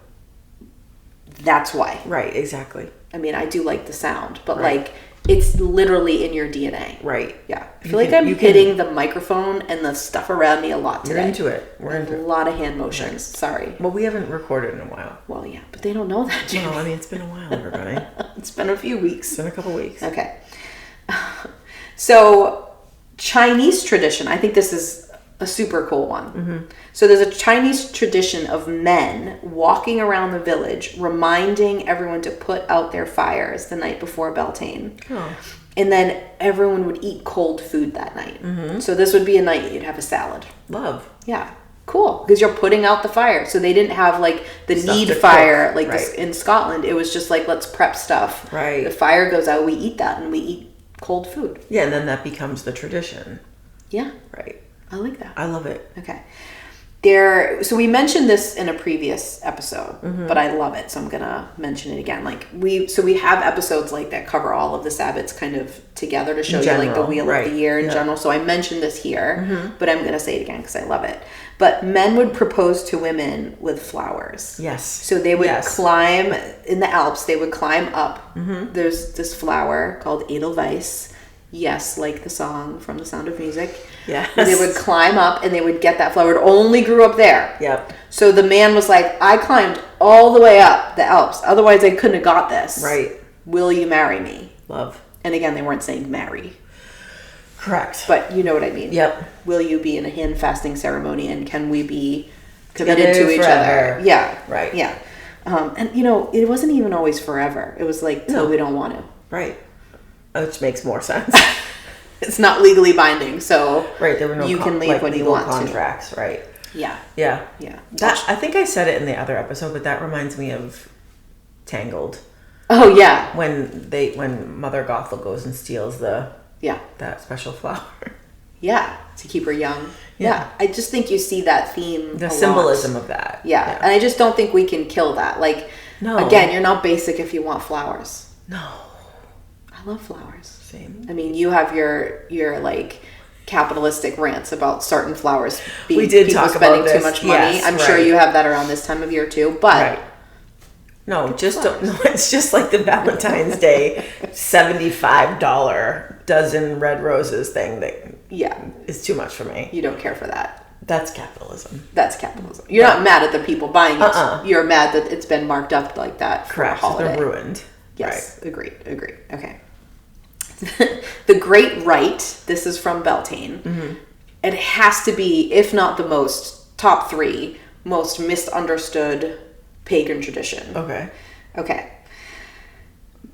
That's why. Right, exactly. I mean, I do like the sound, but like, it's literally in your DNA. Right. Yeah. I feel like I'm hitting the microphone and the stuff around me a lot today. You're into it. We're into it. A lot of hand motions. Right. Sorry. Well, we haven't recorded in a while. Well, yeah, but they don't know that, Jamie. No, I mean, it's been a while, everybody. It's been a few weeks. It's been a couple weeks. Okay. So, Chinese tradition. I think this is a super cool one. So there's a Chinese tradition of men walking around the village reminding everyone to put out their fires the night before Bealtaine. Oh. And then everyone would eat cold food that night. So this would be a night you'd have a salad. Love. Yeah. Cool. Because you're putting out the fire. So they didn't have like the Stuff need to fire cook. like Right. this in Scotland. It was just like, let's prep stuff. Right. The fire goes out, we eat that, and we eat cold food. Yeah, and then that becomes the tradition. Yeah. Right. I like that. I love it. Okay. So we mentioned this in a previous episode, but I love it, so I'm gonna mention it again. Like we have episodes like that cover all of the sabbats kind of together to show you like the wheel of the year in general. So I mentioned this here, but I'm gonna say it again because I love it. But men would propose to women with flowers. Yes. So they would climb in the Alps. They would climb up. There's this flower called Edelweiss. Yes, like the song from The Sound of Music. Yes. They would climb up and they would get that flower. It only grew up there. Yep. So the man was like, I climbed all the way up the Alps. Otherwise, I couldn't have got this. Right. Will you marry me? Love. And again, they weren't saying marry. Correct. But you know what I mean. Yep. Will you be in a hand fasting ceremony, and can we be committed to each forever. other? Yeah. Right. Yeah. And it wasn't even always forever. It was like, till we don't want to. Right. Which makes more sense. It's not legally binding, so right. There were no you can leave when you want contracts. Right. Yeah. Yeah. Yeah. That I think I said it in the other episode, but that reminds me of Tangled. Oh yeah. When Mother Gothel goes and steals that special flower. Yeah, to keep her young. Yeah. I just think you see that theme. The symbolism of that. Yeah. And I just don't think we can kill that. Like, no. Again, you're not basic if you want flowers. No. I love flowers. Same. I mean, you have your like capitalistic rants about certain flowers we did people talk spending about this. too much money. Yes, I'm sure you have that around this time of year too. But no, it's just like the Valentine's Day $75 dozen red roses thing that is too much for me. You don't care for that. That's capitalism. You're not mad at the people buying it. You're mad that it's been marked up like that for a holiday. They're ruined. Yes, agreed. Okay. The Great Rite, this is from Bealtaine. Mm-hmm. It has to be, if not the top 3 most misunderstood pagan tradition. Okay.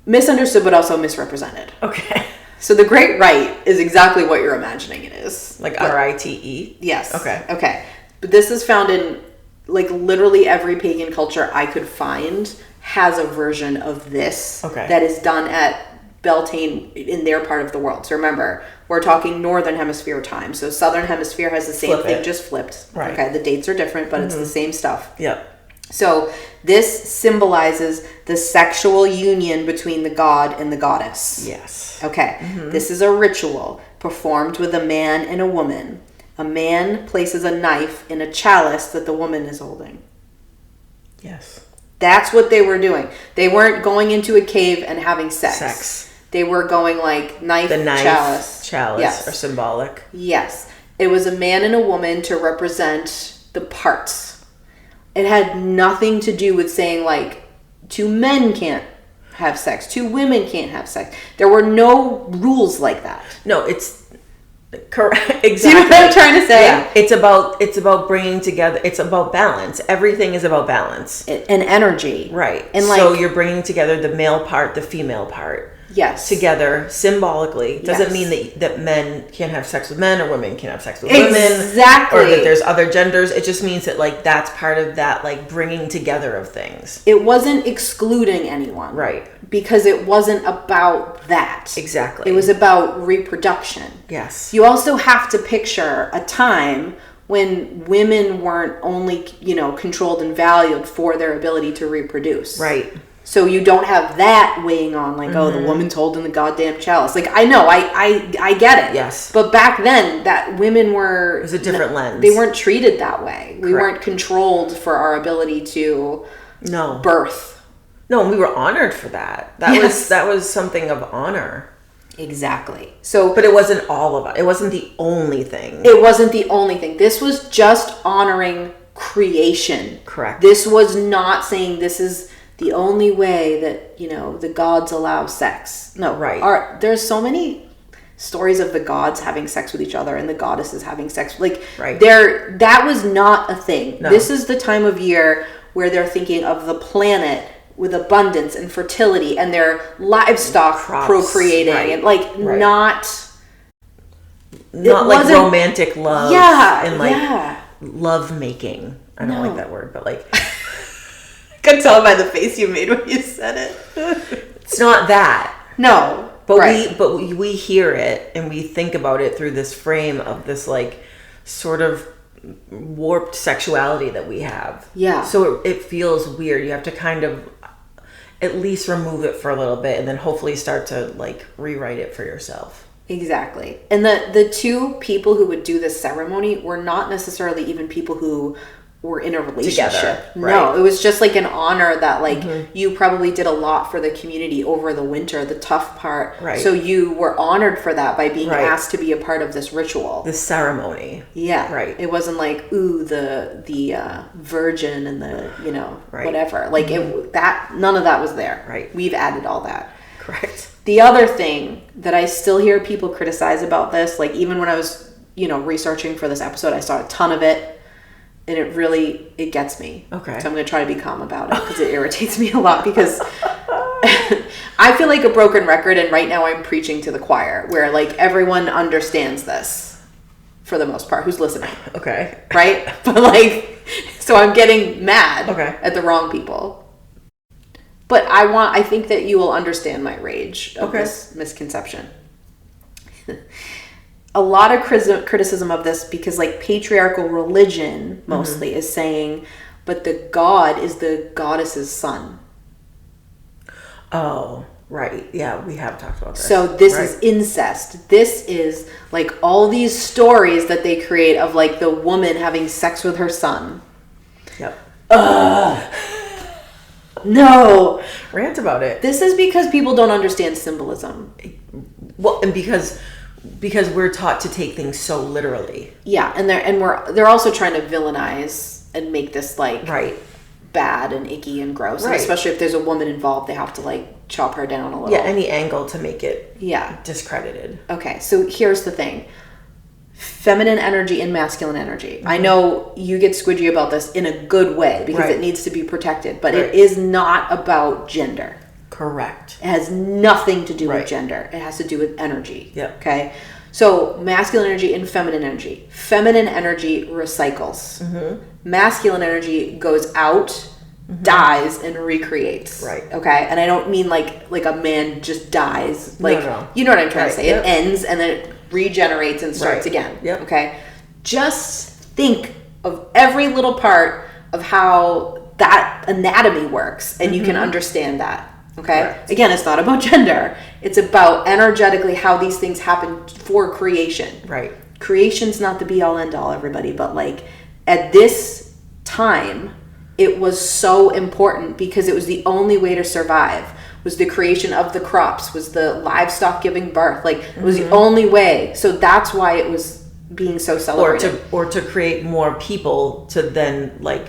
Misunderstood, but also misrepresented. Okay. So the Great Rite is exactly what you're imagining it is. Like RITE? Yes. Okay. But this is found in, like, literally every pagan culture I could find has a version of this that is done at Bealtaine in their part of the world. So remember, we're talking Northern Hemisphere time. So Southern Hemisphere has the same thing, just flipped. Right. Okay, the dates are different, but it's the same stuff. Yep. So this symbolizes the sexual union between the god and the goddess. Yes. Okay. Mm-hmm. This is a ritual performed with a man and a woman. A man places a knife in a chalice that the woman is holding. Yes. That's what they were doing. They weren't going into a cave and having sex. They were going like knife, chalice. Chalice are symbolic. Yes. It was a man and a woman to represent the parts. It had nothing to do with saying like 2 men can't have sex, 2 women can't have sex. There were no rules like that. No, it's correct. Exactly. See what I'm trying to say? Yeah. It's about bringing together. It's about balance. Everything is about balance and energy. Right. And so you're bringing together the male part, the female part. Yes. Together symbolically. Doesn't mean that men can't have sex with men or women can't have sex with women. Exactly. Or that there's other genders. It just means that like that's part of that like bringing together of things. It wasn't excluding anyone. Right. Because it wasn't about that. Exactly. It was about reproduction. Yes. You also have to picture a time when women weren't only, controlled and valued for their ability to reproduce. Right. So you don't have that weighing on, like, oh, the woman's holding the goddamn chalice. Like, I know, I get it. Yes. But back then, that women were... It was a different lens. They weren't treated that way. Correct. We weren't controlled for our ability to birth. No, and we were honored for that. That was something of honor. Exactly. So, but it wasn't all of it. It wasn't the only thing. It wasn't the only thing. This was just honoring creation. Correct. This was not saying this is the only way that, the gods allow sex. No. Right. There's so many stories of the gods having sex with each other and the goddesses having sex. Like, right. That was not a thing. No. This is the time of year where they're thinking of the planet with abundance and fertility and their livestock procreating. Right. And, like, not like romantic love. Yeah. And, like, love making. I don't like that word, but, like... I could tell by the face you made when you said it. It's not that. No. But we hear it and we think about it through this frame of this like sort of warped sexuality that we have. Yeah. So it feels weird. You have to kind of at least remove it for a little bit and then hopefully start to like rewrite it for yourself. Exactly. And the 2 people who would do this ceremony were not necessarily even people who were in a relationship. Together, right. No, it was just like an honor that like you probably did a lot for the community over the winter, the tough part. Right. So you were honored for that by being asked to be a part of this ritual. The ceremony. Yeah. Right. It wasn't like, ooh, the virgin and the, whatever. Like none of that was there. Right. We've added all that. Correct. The other thing that I still hear people criticize about this, like even when I was, researching for this episode, I saw a ton of it. And it gets me. Okay. So I'm going to try to be calm about it because it irritates me a lot because I feel like a broken record and right now I'm preaching to the choir where like everyone understands this for the most part who's listening. Okay. Right? But like, so I'm getting mad at the wrong people. But I think that you will understand my rage of this misconception. A lot of criticism of this, because like patriarchal religion mostly is saying, but the god is the goddess's son. Oh, right. Yeah, we have talked about this. So this is incest. This is like all these stories that they create of like the woman having sex with her son. Yep. No. Rant about it. This is because people don't understand symbolism. Well, and because we're taught to take things so literally. Yeah, and they're also trying to villainize and make this like bad and icky and gross. And especially if there's a woman involved, they have to like chop her down a little. Yeah, any angle to make it discredited. Okay, so here's the thing. Feminine energy and masculine energy. I know you get squidgy about this in a good way because it needs to be protected, but it is not about gender. Correct. It has nothing to do with gender. It has to do with energy. Yep. Okay? So masculine energy and feminine energy. Feminine energy recycles. Masculine energy goes out, dies, and recreates. Right. Okay? And I don't mean like a man just dies. Like, no. You know what I'm trying to say. It ends and then it regenerates and starts again. Yep. Okay? Just think of every little part of how that anatomy works, and you can understand that. Okay? Correct. Again, it's not about gender. It's about energetically how these things happen for creation. Right. Creation's not the be all end all, everybody, but like at this time, it was so important because it was the only way to survive. Was the creation of the crops, was the livestock giving birth. Like it was the only way. So that's why it was being so celebrated. Or to create more people to then like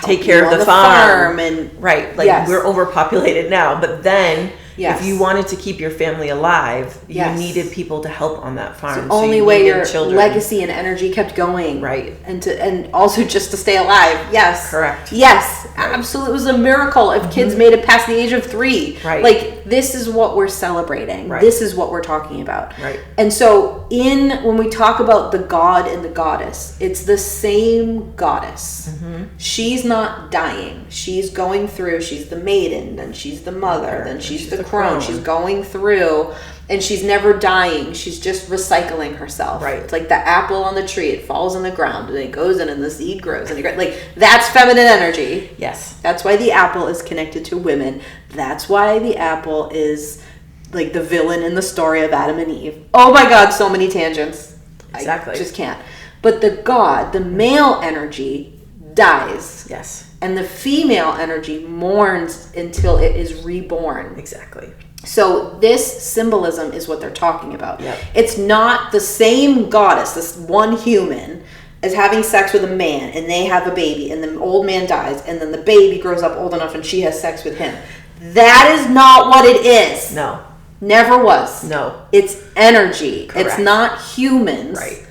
take care of the farm and we're overpopulated now, but then if you wanted to keep your family alive, you needed people to help on that farm. It's the only way your legacy and energy kept going, right? And also just to stay alive. Yes, correct. Yes, absolutely. It was a miracle if kids made it past the age of 3. Right. Like this is what we're celebrating. Right. This is what we're talking about. Right. And so when we talk about the god and the goddess, it's the same goddess. She's not dying. She's going through. She's the maiden, then she's the mother, then she's the crone. She's going through, and she's never dying. She's just recycling herself. Right. It's like the apple on the tree. It falls on the ground, and it goes in, and the seed grows. And like that's feminine energy. Yes. That's why the apple is connected to women. That's why the apple is like the villain in the story of Adam and Eve. Oh my God, so many tangents. Exactly. I just can't. But the male energy dies. Yes. And the female energy mourns until it is reborn. Exactly. So this symbolism is what they're talking about. Yep. It's not the same goddess, this one human, as having sex with a man, and they have a baby, and the old man dies, and then the baby grows up old enough and she has sex with him. That is not what it is. No. Never was. No. It's energy. Correct. It's not humans. Right.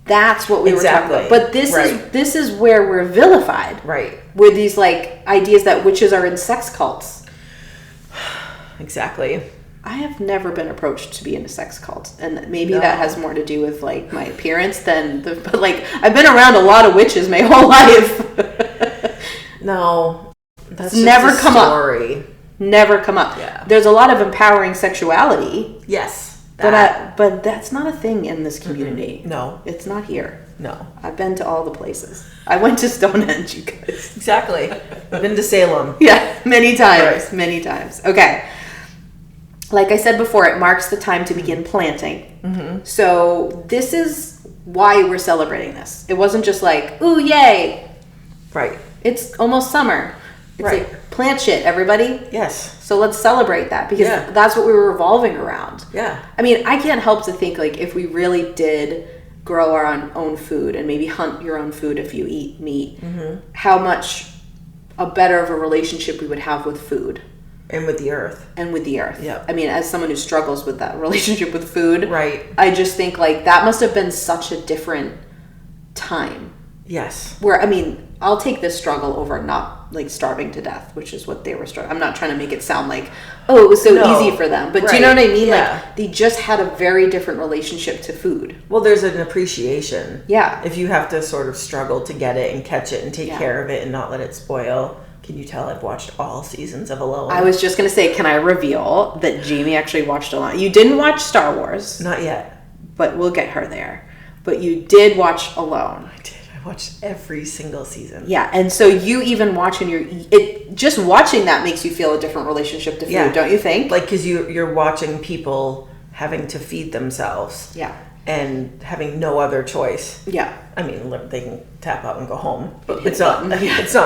That's what we were talking about. But this is where we're vilified. Right. With these like ideas that witches are in sex cults. Exactly. I have never been approached to be in a sex cult, and maybe that has more to do with like my appearance but like I've been around a lot of witches my whole life. No. That's just never a come story. Up. Never come up. Yeah. There's a lot of empowering sexuality. Yes. But that's not a thing in this community. No. It's not here. No. I've been to all the places. I went to Stonehenge, you guys. Exactly. I've been to Salem. Yeah, many times. Right. Many times. Okay. Like I said before, it marks the time to begin planting. So this is why we're celebrating this. It wasn't just like, ooh, yay. Right. It's almost summer. It's like, plant shit, everybody. Yes. So let's celebrate that because that's what we were revolving around. Yeah. I mean, I can't help to think like if we really did grow our own food and maybe hunt your own food if you eat meat, how much a better of a relationship we would have with food. And with the earth. Yeah. I mean, as someone who struggles with that relationship with food, right. I just think like that must have been such a different time. Yes. Where, I mean, I'll take this struggle over not like starving to death, which is what they were struggling. I'm not trying to make it sound like, oh, it was so easy for them. But do you know what I mean? Yeah. Like they just had a very different relationship to food. Well, there's an appreciation. Yeah. If you have to sort of struggle to get it and catch it and take care of it and not let it spoil. Can you tell I've watched all seasons of Alone? I was just going to say, can I reveal that Jamie actually watched Alone? You didn't watch Star Wars. Not yet. But we'll get her there. But you did watch Alone. I did. I watched every single season. Yeah, and so you even watching just watching that makes you feel a different relationship to food, don't you think? Like, because you're watching people having to feed themselves. Yeah. And having no other choice. Yeah. I mean, they can tap out and go home, but it's not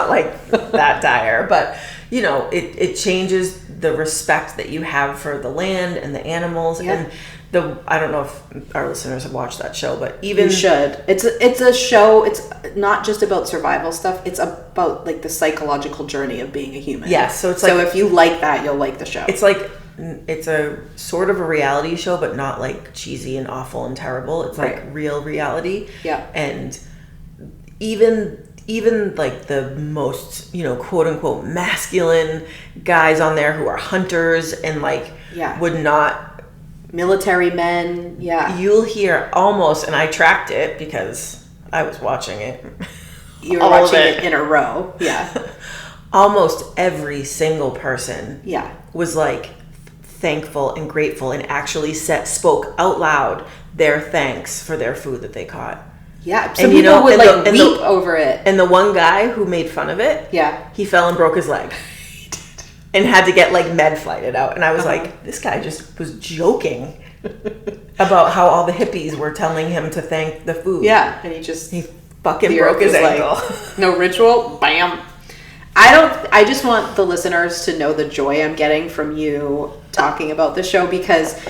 like that dire. But, you know, it changes the respect that you have for the land and the animals. Yeah. And I don't know if our listeners have watched that show, but even... You should. It's a show, it's not just about survival stuff, it's about, like, the psychological journey of being a human. Yeah, so if you like that, you'll like the show. It's a sort of a reality show, but not like cheesy and awful and terrible. It's like real reality. Yeah. And even like the most, you know, quote unquote masculine guys on there who are hunters and like would not... Military men. Yeah. You'll hear almost, and I tracked it because I was watching it. You were watching it in a row. Yeah. Almost every single person was like thankful and grateful and actually spoke out loud their thanks for their food that they caught. Yeah, some people would like weep over it. And the one guy who made fun of it, he fell and broke his leg. He did. And had to get like med flighted out. And I was like, this guy just was joking about how all the hippies were telling him to thank the food. Yeah, and he fucking broke his ankle. Like, no ritual, bam. I just want the listeners to know the joy I'm getting from you talking about the show, because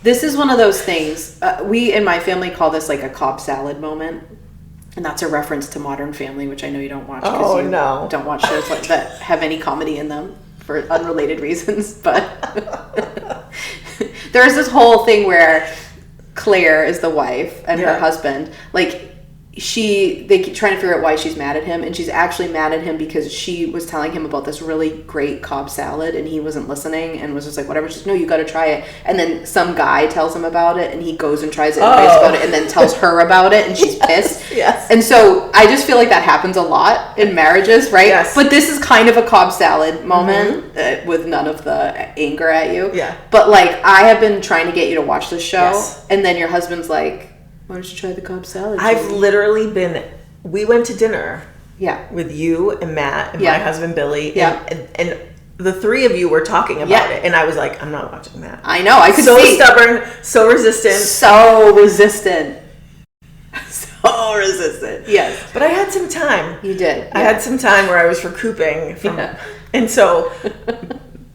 this is one of those things, we in my family call this like a Cobb salad moment. And that's a reference to Modern Family, which I know you don't watch because you don't watch shows like that have any comedy in them for unrelated reasons. But there's this whole thing where Claire is the wife and her husband, like, they keep trying to figure out why she's mad at him, and she's actually mad at him because she was telling him about this really great Cobb salad and he wasn't listening and was just like, whatever. She's like, no, you got to try it. And then some guy tells him about it and he goes and tries it and fights about it and then tells her about it and she's pissed. Yes. And so I just feel like that happens a lot in marriages, right? Yes. But this is kind of a Cobb salad moment with none of the anger at you. Yeah. But like, I have been trying to get you to watch this show, and then your husband's like, why don't you try the Cobb salad? I've literally we went to dinner with you and Matt and my husband Billy and the three of you were talking about it, and I was like, I'm not watching that. I know, I could see. So stubborn, so resistant. So resistant. So resistant. Yes. But I had some time. You did. I had some time where I was recouping from and so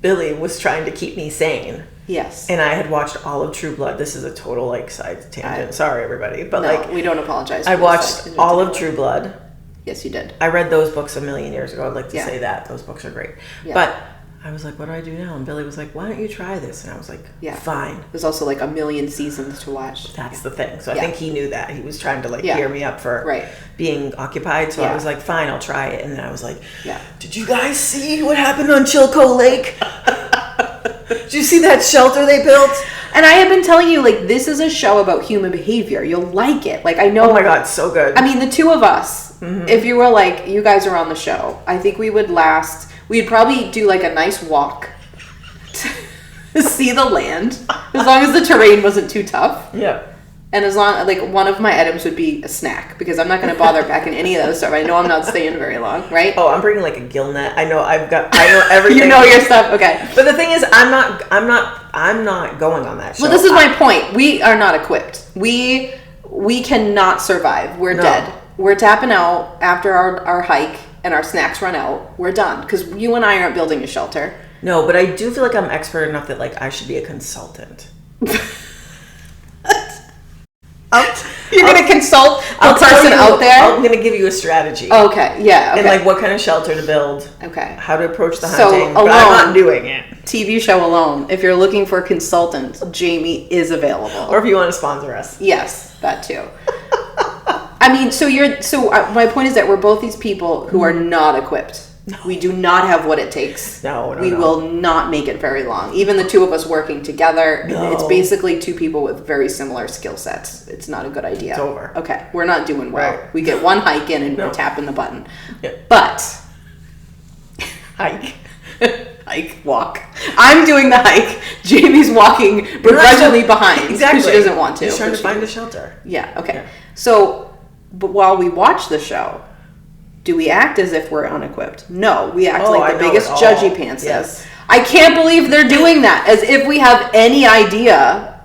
Billy was trying to keep me sane. Yes. And I had watched all of True Blood. This is a total like side tangent. Sorry, everybody. But like, we don't apologize. I watched all of True Blood. Yes, you did. I read those books a million years ago. I'd like to say that. Those books are great. Yeah. But I was like, what do I do now? And Billy was like, why don't you try this? And I was like, fine. There's also like a million seasons to watch. That's the thing. So I think he knew that. He was trying to like gear me up for being occupied. So I was like, fine, I'll try it. And then I was like, did you guys see what happened on Chilco Lake? Did you see that shelter they built? And I have been telling you, like, this is a show about human behavior. You'll like it. Like, I know. Oh my God, so good. I mean, the two of us, if you were like, you guys are on the show, I think we would last. We'd probably do like a nice walk to see the land, as long as the terrain wasn't too tough. Yeah. And as long, like, one of my items would be a snack, because I'm not going to bother packing any of that stuff. I know I'm not staying very long, right? Oh, I'm bringing like a gill net. I know everything. You know your stuff, okay. But the thing is, I'm not going on that show. Well, this is my point. We are not equipped. We cannot survive. We're dead. We're tapping out after our hike and our snacks run out. We're done, because you and I aren't building a shelter. No, but I do feel like I'm expert enough that like I should be a consultant. You're going to consult a person out there? I'm going to give you a strategy. Okay, yeah. Okay. And like what kind of shelter to build. Okay. How to approach the hunting. So, Alone, but I'm not doing it. TV show Alone. If you're looking for a consultant, Jamie is available. Or if you want to sponsor us. Yes, that too. I mean, my point is that we're both these people who are not equipped. No. We do not have what it takes. No. We will not make it very long. Even the two of us working together, it's basically two people with very similar skill sets. It's not a good idea. It's over. Okay, we're not doing well. Right. We get one hike in and we're tapping the button. Yeah. But walk. I'm doing the hike. Jamie's walking begrudgingly behind. Exactly. She doesn't want to. She's trying to find a shelter. Yeah, okay. Yeah. So, but while we watch the show, do we act as if we're unequipped? No, we act like the biggest judgy pantses. Yes. I can't believe they're doing that, as if we have any idea.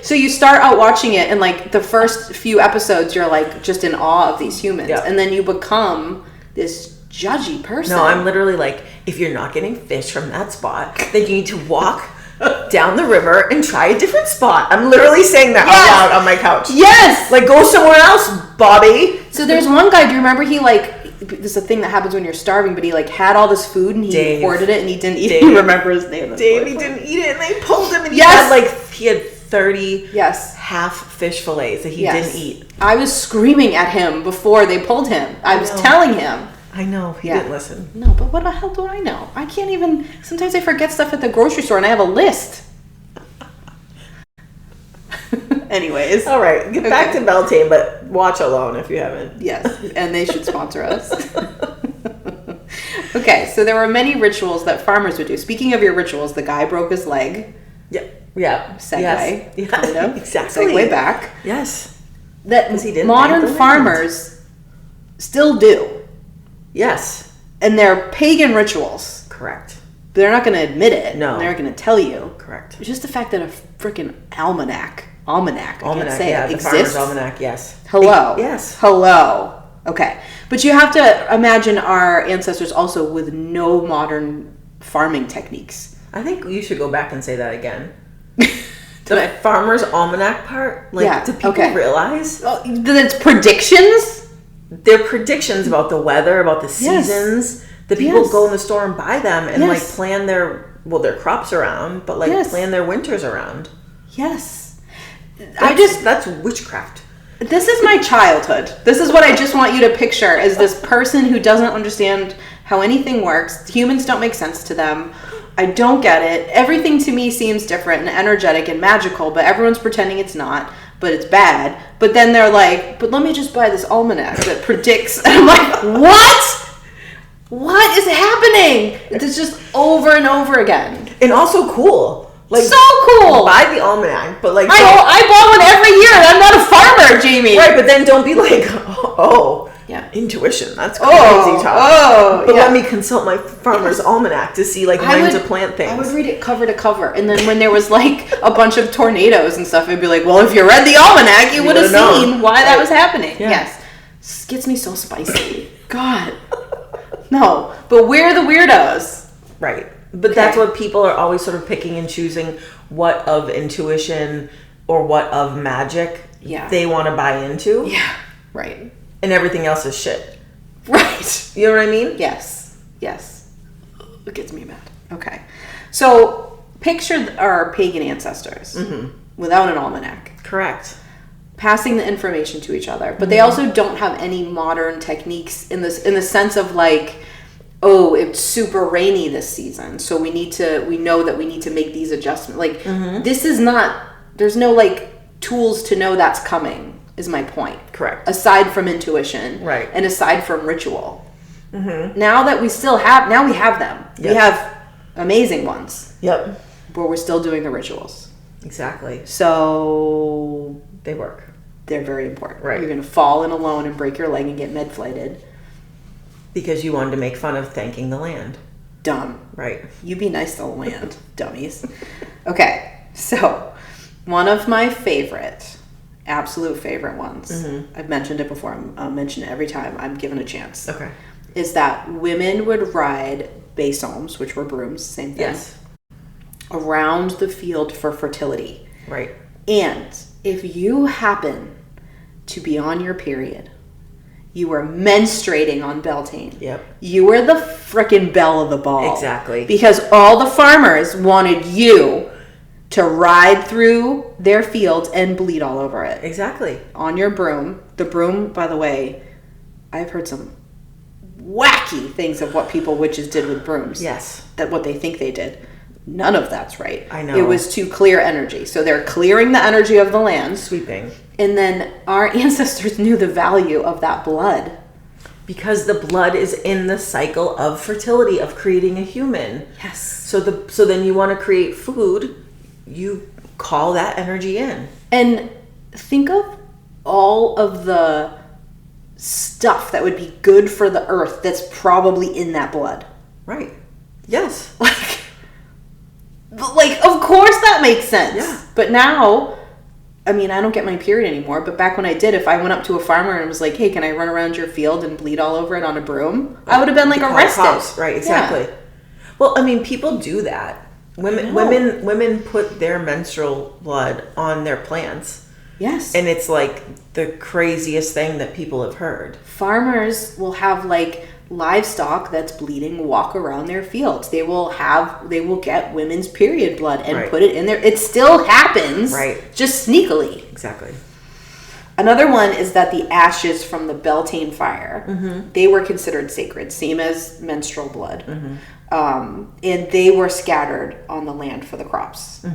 So you start out watching it, and like the first few episodes, you're like just in awe of these humans, and then you become this judgy person. No, I'm literally like, if you're not getting fish from that spot, then you need to walk down the river and try a different spot. I'm literally saying that out loud on my couch. Yes! Like, go somewhere else, Bobby. So there's one guy, do you remember this is a thing that happens when you're starving, but he like had all this food and he hoarded it and he didn't eat it. You remember his name? Dave, he didn't eat it and they pulled him and he had 30 half fish fillets that he didn't eat. I was screaming at him before they pulled him. I was telling him. I know. He didn't listen. No, but what the hell do I know? I can't even... Sometimes I forget stuff at the grocery store and I have a list. Anyways. All right. Get back to Bealtaine, but watch alone if you haven't. Yes. And they should sponsor us. Okay. So there were many rituals that farmers would do. Speaking of your rituals, the guy broke his leg. Yeah. Segue. Yes. Kind of. Exactly. Segue back. Yes. That modern farmers still do. Yes. And they're pagan rituals. Correct. They're not going to admit it. No. They're not going to tell you. Correct. It's just the fact that a freaking almanac, I can't say it, exists. The farmer's almanac, yes. Hello. Yes. Hello. Okay. But you have to imagine our ancestors also with no modern farming techniques. I think you should go back and say that again. The farmer's almanac part? Do people realize? That it's predictions? They're predictions about the weather, about the seasons. Yes. The people go in the store and buy them and plan their crops around, but plan their winters around. Yes. That's witchcraft. This is my childhood. This is what I just want you to picture as this person who doesn't understand how anything works. Humans don't make sense to them. I don't get it. Everything to me seems different and energetic and magical, but everyone's pretending it's not, but it's bad. But then they're like, but let me just buy this almanac that predicts. And I'm like, what? What is happening? It's just over and over again. And also cool. So cool. Buy the almanac, but I bought one every year. I'm not a farmer, Jamie. Right, but then don't be like, intuition. That's crazy talk. But let me consult my farmer's almanac to see when to plant things. I would read it cover to cover, and then when there was a bunch of tornadoes and stuff, I'd be like, well, if you read the almanac, you would have seen why that was happening. Yeah. Yes. This gets me so spicy. God. No, but we're the weirdos. Right. But that's what people are always sort of picking and choosing what of intuition or what of magic they want to buy into. Yeah. Right. And everything else is shit. Right. You know what I mean? Yes. Yes. It gets me mad. Okay. So picture our pagan ancestors without an almanac. Correct. Passing the information to each other. But they also don't have any modern techniques in the sense of it's super rainy this season, so we know that we need to make these adjustments. This is not, there's no tools to know that's coming, is my point. Correct. Aside from intuition. Right. And aside from ritual. Now that we have them. Yep. We have amazing ones. Yep. But we're still doing the rituals. Exactly. So they work. They're very important. Right. You're going to fall in alone and break your leg and get med-flighted. Because you wanted to make fun of thanking the land. Dumb. Right. You be nice to the land, dummies. Okay, so one of my absolute favorite ones, I've mentioned it before, I'll mention it every time I'm given a chance. Okay. Is that women would ride bassoms, which were brooms, same thing. Yes. Around the field for fertility. Right. And if you happen to be on your period, you were menstruating on Bealtaine. Yep. You were the frickin' belle of the ball. Exactly. Because all the farmers wanted you to ride through their fields and bleed all over it. Exactly. On your broom. The broom, by the way, I've heard some wacky things of what witches did with brooms. Yes. That what they think they did. None of that's right. I know. It was to clear energy. So they're clearing the energy of the land. Sweeping. And then our ancestors knew the value of that blood. Because the blood is in the cycle of fertility, of creating a human. Yes. So then you want to create food, you call that energy in. And think of all of the stuff that would be good for the earth that's probably in that blood. Right. Yes. Like, of course that makes sense. Yeah. But now, I mean, I don't get my period anymore, but back when I did, if I went up to a farmer and was like, hey, can I run around your field and bleed all over it on a broom? I would have been like arrested. Right, exactly. Yeah. Well, I mean, people do that. Women put their menstrual blood on their plants. Yes. And it's like the craziest thing that people have heard. Farmers will have like livestock that's bleeding walk around their fields. They will get women's period blood and put it in there. It still happens. Right. Just sneakily. Exactly. Another one is that the ashes from the Bealtaine fire, they were considered sacred, same as menstrual blood. And they were scattered on the land for the crops.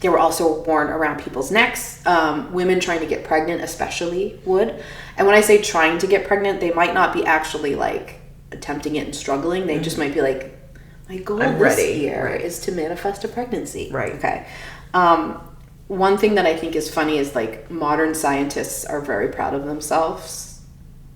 They were also worn around people's necks. Women trying to get pregnant especially would. And when I say trying to get pregnant, they might not be actually like attempting it and struggling. They just might be like, my goal this year is to manifest a pregnancy. Right. Okay. One thing that I think is funny is like modern scientists are very proud of themselves.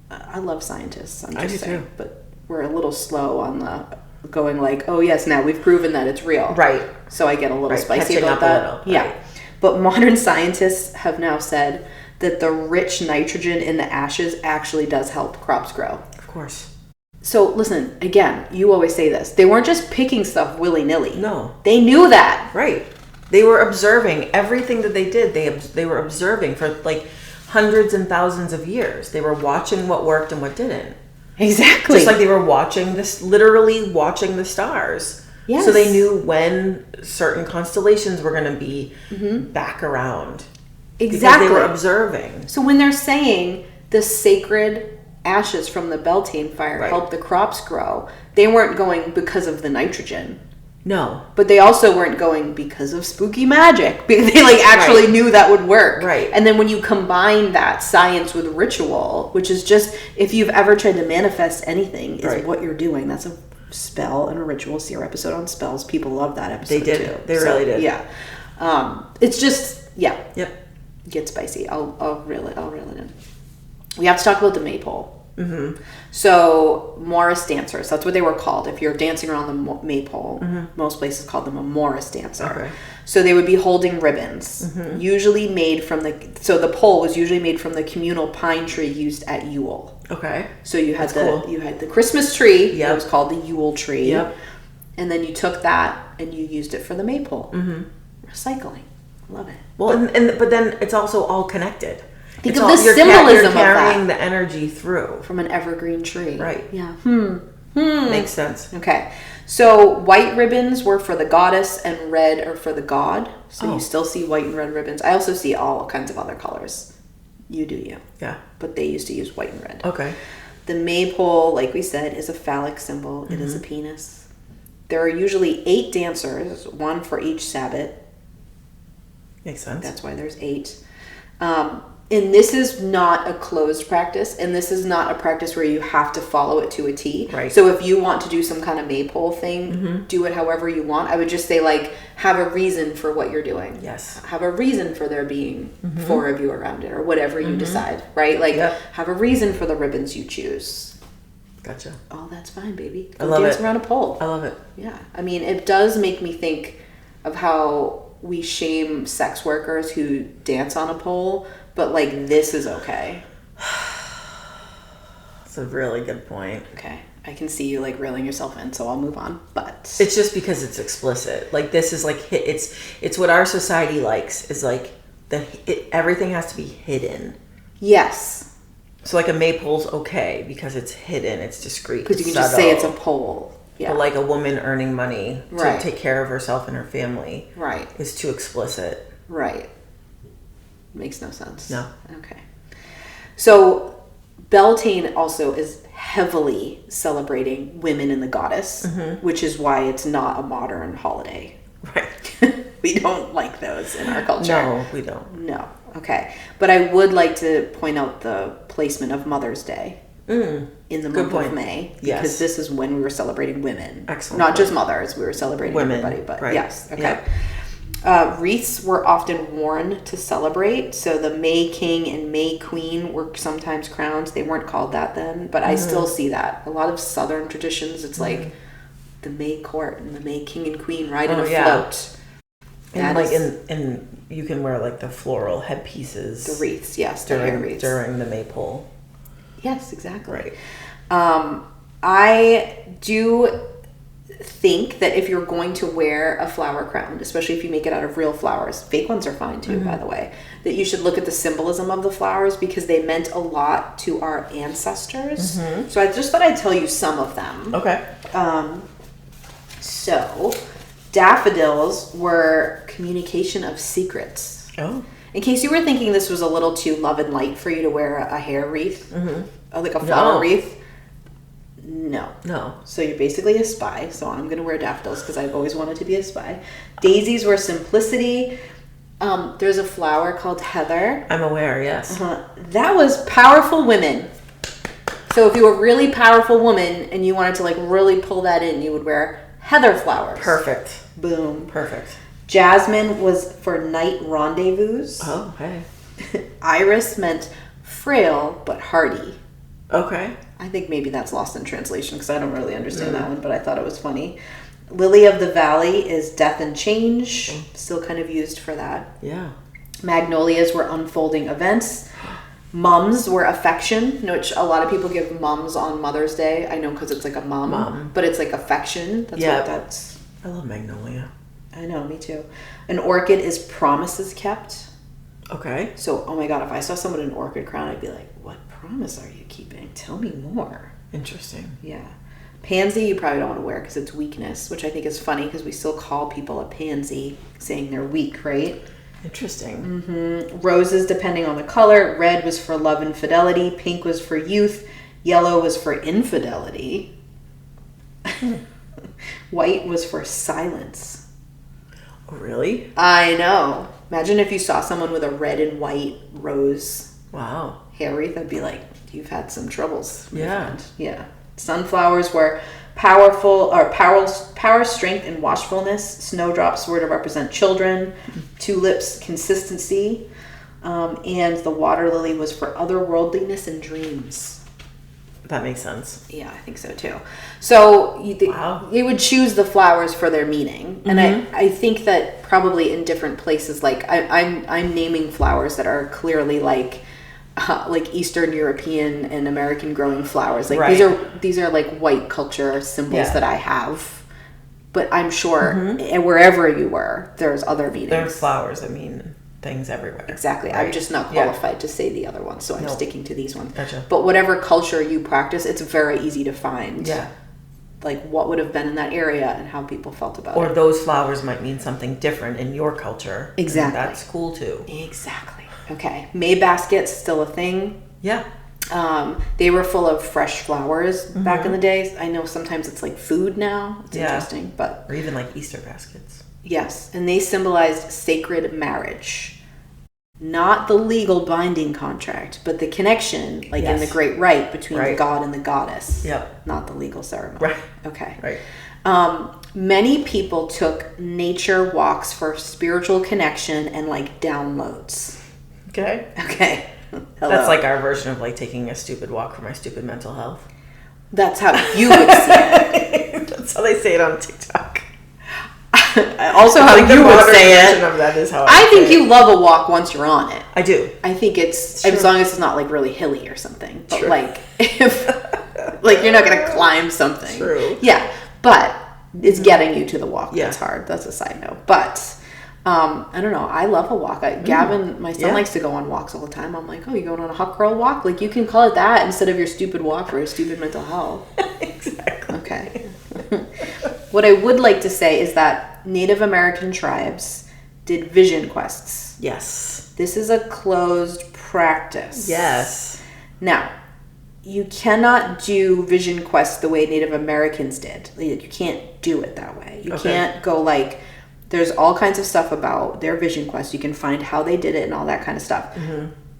I love scientists. I'm just saying, but we're a little slow on the going like, oh yes, now we've proven that it's real. Right. So I get a little spicy Catching about that. Yeah. But modern scientists have now said that the rich nitrogen in the ashes actually does help crops grow. Of course. So listen, again, you always say this. They weren't just picking stuff willy-nilly. No. They knew that. Right. They were observing everything that they did. They were observing for like hundreds and thousands of years. They were watching what worked and what didn't. Exactly. Just like they were watching this, literally watching the stars. Yes. So they knew when certain constellations were going to be back around. Exactly. Because they were observing. So when they're saying the sacred ashes from the Bealtaine fire helped the crops grow, they weren't going because of the nitrogen. No. But they also weren't going because of spooky magic. Because they like actually knew that would work. Right. And then when you combine that science with ritual, which is just, if you've ever tried to manifest anything, is what you're doing. That's a spell and a ritual. See our episode on spells. People love that episode. They did. Too. They really did. Yeah. It's just, Yep. Get spicy. I'll reel it in. We have to talk about the maypole. So Morris dancers, that's what they were called. If you're dancing around the maypole, most places call them a Morris dancer. Okay. So they would be holding ribbons, usually made from the pole was usually made from the communal pine tree used at Yule. Okay. So you had the Christmas tree. That was called the Yule tree. Yep. And then you took that and you used it for the maypole. Recycling. Love it. Well, but then it's also all connected. Think of the symbolism of that. You're carrying the energy through. From an evergreen tree. Right. Yeah. Makes sense. Okay. So white ribbons were for the goddess and red are for the god. So you still see white and red ribbons. I also see all kinds of other colors. You do you. Yeah. But they used to use white and red. Okay. The maypole, like we said, is a phallic symbol. It is a penis. There are usually 8 dancers, one for each sabbat. Makes sense. That's why there's 8. And this is not a closed practice, and this is not a practice where you have to follow it to a T. Right. So if you want to do some kind of maypole thing, do it however you want. I would just say, like, have a reason for what you're doing. Yes. Have a reason for there being 4 of you around it, or whatever you decide, right? Like, have a reason for the ribbons you choose. Gotcha. Oh, that's fine, baby. I love dance it. around a pole. I love it. Yeah. I mean, it does make me think of how we shame sex workers who dance on a pole, but like this is okay. That's a really good point. Okay. I can see you like reeling yourself in, so I'll move on. But it's just because it's explicit. Like this is like it's what our society likes is like everything has to be hidden. Yes. So like a maypole's okay because it's hidden, it's discreet. Because you can just say it's a pole. Yeah. But like a woman earning money to take care of herself and her family is too explicit. Right. Makes no sense. No. Okay. So Bealtaine also is heavily celebrating women and the goddess, which is why it's not a modern holiday. Right. We don't like those in our culture. No, we don't. No. Okay. But I would like to point out the placement of Mother's Day in the month of May. Because this is when we were celebrating women. Excellent. Not just mothers. We were celebrating women, everybody. But yes. Okay. Yep. Wreaths were often worn to celebrate. So the May King and May Queen were sometimes crowned. They weren't called that then. But I still see that. A lot of Southern traditions, it's like the May Court and the May King and Queen ride in a float. And and you can wear like the floral headpieces. The wreaths, yes. The hair wreaths. During the maypole. Yes, exactly. Right. I do think that if you're going to wear a flower crown, especially if you make it out of real flowers, fake ones are fine too, by the way, that you should look at the symbolism of the flowers because they meant a lot to our ancestors. So I just thought I'd tell you some of them. Okay. So daffodils were communication of secrets. Oh. In case you were thinking this was a little too love and light for you to wear a hair wreath, like a flower wreath, no. So you're basically a spy. So I'm going to wear daffodils because I've always wanted to be a spy. Daisies were simplicity. There's a flower called heather. I'm aware, yes. That was powerful women. So if you were a really powerful woman and you wanted to like really pull that in, you would wear heather flowers. Perfect. Boom. Perfect. Jasmine was for night rendezvous. Oh, hey. Iris meant frail but hardy. Okay. I think maybe that's lost in translation because I don't really understand that one, but I thought it was funny. Lily of the Valley is death and change. Still kind of used for that. Yeah. Magnolias were unfolding events. Mums were affection, which a lot of people give mums on Mother's Day. I know because it's like a mum, but it's like affection. That's what that's. I love magnolia. I know, me too. An orchid is promises kept. Okay. So, oh my God, if I saw someone in an orchid crown, I'd be like, what promise are you keeping? Tell me more. Interesting. Yeah. Pansy, you probably don't want to wear because it's weakness, which I think is funny because we still call people a pansy, saying they're weak, right? Interesting. Roses, depending on the color. Red was for love and fidelity. Pink was for youth. Yellow was for infidelity. White was for silence. Oh, really? I know. Imagine if you saw someone with a red and white rose hair wreath. I'd be like, you've had some troubles. Yeah. Yeah. Sunflowers were powerful, or power, strength, and watchfulness. Snowdrops were to represent children. Tulips, consistency. And the water lily was for otherworldliness and dreams. That makes sense. Yeah, I think so too. So you would choose the flowers for their meaning, and I think that probably in different places, like I'm naming flowers that are clearly like Eastern European and American growing flowers. Like these are like white culture symbols that I have, but I'm sure wherever you were, there's other meanings. There's flowers that mean things everywhere. Exactly. Right. I'm just not qualified to say the other ones, so I'm sticking to these ones. Gotcha. But whatever culture you practice, it's very easy to find. Yeah. Like what would have been in that area and how people felt about it. Or those flowers might mean something different in your culture. Exactly. That's cool too. Exactly. Okay. May baskets, still a thing. Yeah. They were full of fresh flowers back in the days. I know sometimes it's like food now. It's interesting, but or even like Easter baskets. Yes, and they symbolized sacred marriage. Not the legal binding contract, but the connection, like in the great rite between the god and the goddess. Yep. Not the legal ceremony. Right. Okay. Right. Many people took nature walks for spiritual connection and like downloads. Okay. Okay. Hello. That's like our version of like taking a stupid walk for my stupid mental health. That's how you would see it. That's how they say it on TikTok. Also, how you would say it. Of that is how I think you love a walk once you're on it. I do. I think it's as long as it's not like really hilly or something. But like if like you're not gonna climb something. True. Yeah, but it's getting you to the walk. That's hard. That's a side note. But I don't know. I love a walk. Gavin, my son, likes to go on walks all the time. I'm like, oh, you going on a hot girl walk? Like you can call it that instead of your stupid walk or your stupid mental health. Exactly. Okay. What I would like to say is that Native American tribes did vision quests. Yes. This is a closed practice. Yes. Now, you cannot do vision quests the way Native Americans did. You can't do it that way. You can't go like, there's all kinds of stuff about their vision quests. You can find how they did it and all that kind of stuff.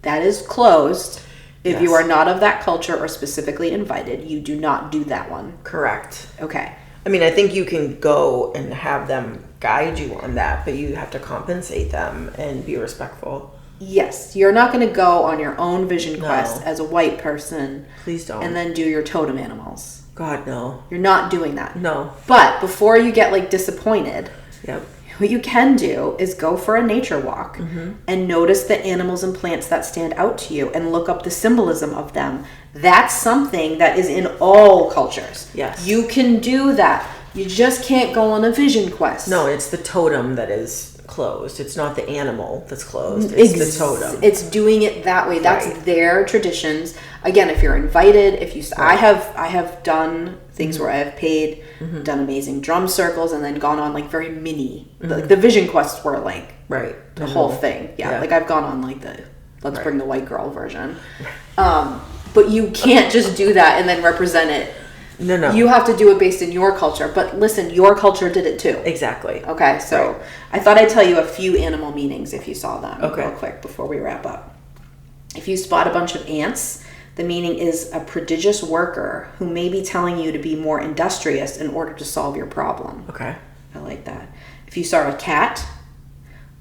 That is closed. If you are not of that culture or specifically invited, you do not do that one. Correct. Okay. I mean, I think you can go and have them guide you on that, but you have to compensate them and be respectful. Yes. You're not going to go on your own vision quest as a white person. Please don't. And then do your totem animals. God, no. You're not doing that. No. But before you get like disappointed, yep. what you can do is go for a nature walk and notice the animals and plants that stand out to you and look up the symbolism of them. That's something that is in all cultures. Yes. You can do that. You just can't go on a vision quest. No, it's the totem that is closed. It's not the animal that's closed. It's the totem. It's doing it that way. That's their traditions. Again, if you're invited, if you, I have done things where I have paid, done amazing drum circles, and then gone on like very mini. Like the vision quests were like the whole thing. Yeah, like I've gone on like the let's bring the white girl version. But you can't just do that and then represent it. No. You have to do it based in your culture. But listen, your culture did it too. Exactly. Okay, so I thought I'd tell you a few animal meanings if you saw them real quick before we wrap up. If you spot a bunch of ants, the meaning is a prodigious worker who may be telling you to be more industrious in order to solve your problem. Okay. I like that. If you saw a cat,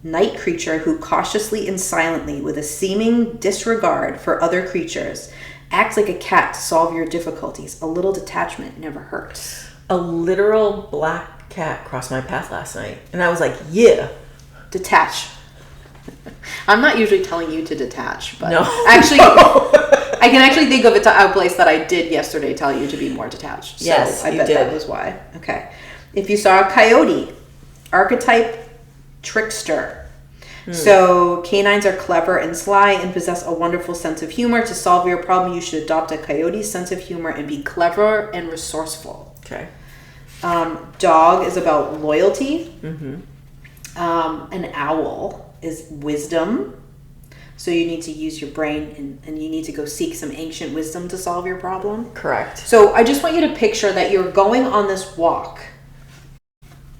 night creature who cautiously and silently, with a seeming disregard for other creatures, acts like a cat to solve your difficulties. A little detachment never hurts. A literal black cat crossed my path last night, and I was like, yeah. Detach. I'm not usually telling you to detach, but no. Actually, I can actually think of a place that I did yesterday tell you to be more detached. So yes, I bet that was why. Okay. If you saw a coyote, archetype trickster. So canines are clever and sly and possess a wonderful sense of humor. To solve your problem, you should adopt a coyote's sense of humor and be clever and resourceful. Okay. Dog is about loyalty. An owl is wisdom. So you need to use your brain and you need to go seek some ancient wisdom to solve your problem. Correct. So I just want you to picture that you're going on this walk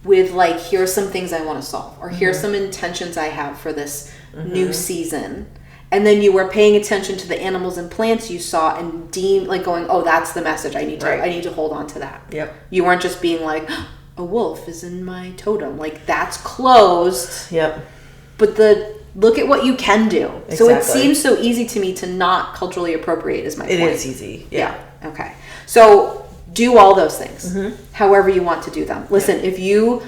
with like, here's some things I want to solve, or here's some intentions I have for this new season. And then you were paying attention to the animals and plants you saw and going, oh, that's the message I need to hold on to that. Yep. You weren't just being like, a wolf is in my totem. Like, that's closed. Yep. But look at what you can do. Exactly. So it seems so easy to me to not culturally appropriate is my point. It is easy. Yeah. Okay. So do all those things, however you want to do them. Listen, if you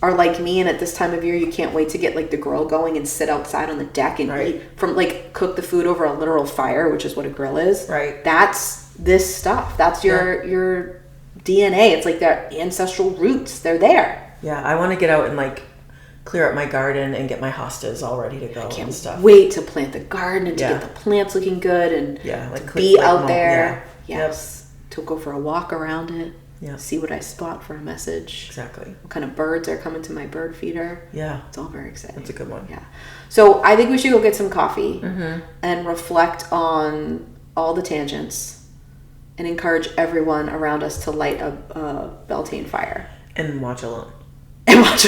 are like me and at this time of year you can't wait to get like the grill going and sit outside on the deck and eat from like cook the food over a literal fire, which is what a grill is. Right. That's this stuff. That's your DNA. It's like their ancestral roots. They're there. Yeah, I want to get out and like clear up my garden and get my hostas all ready to go and stuff. Wait to plant the garden and to get the plants looking good and be out there. Yeah. Yes. To go for a walk around it. Yeah. See what I spot for a message. Exactly. What kind of birds are coming to my bird feeder. Yeah. It's all very exciting. That's a good one. Yeah. So I think we should go get some coffee and reflect on all the tangents and encourage everyone around us to light a Bealtaine fire. And watch alone. And watch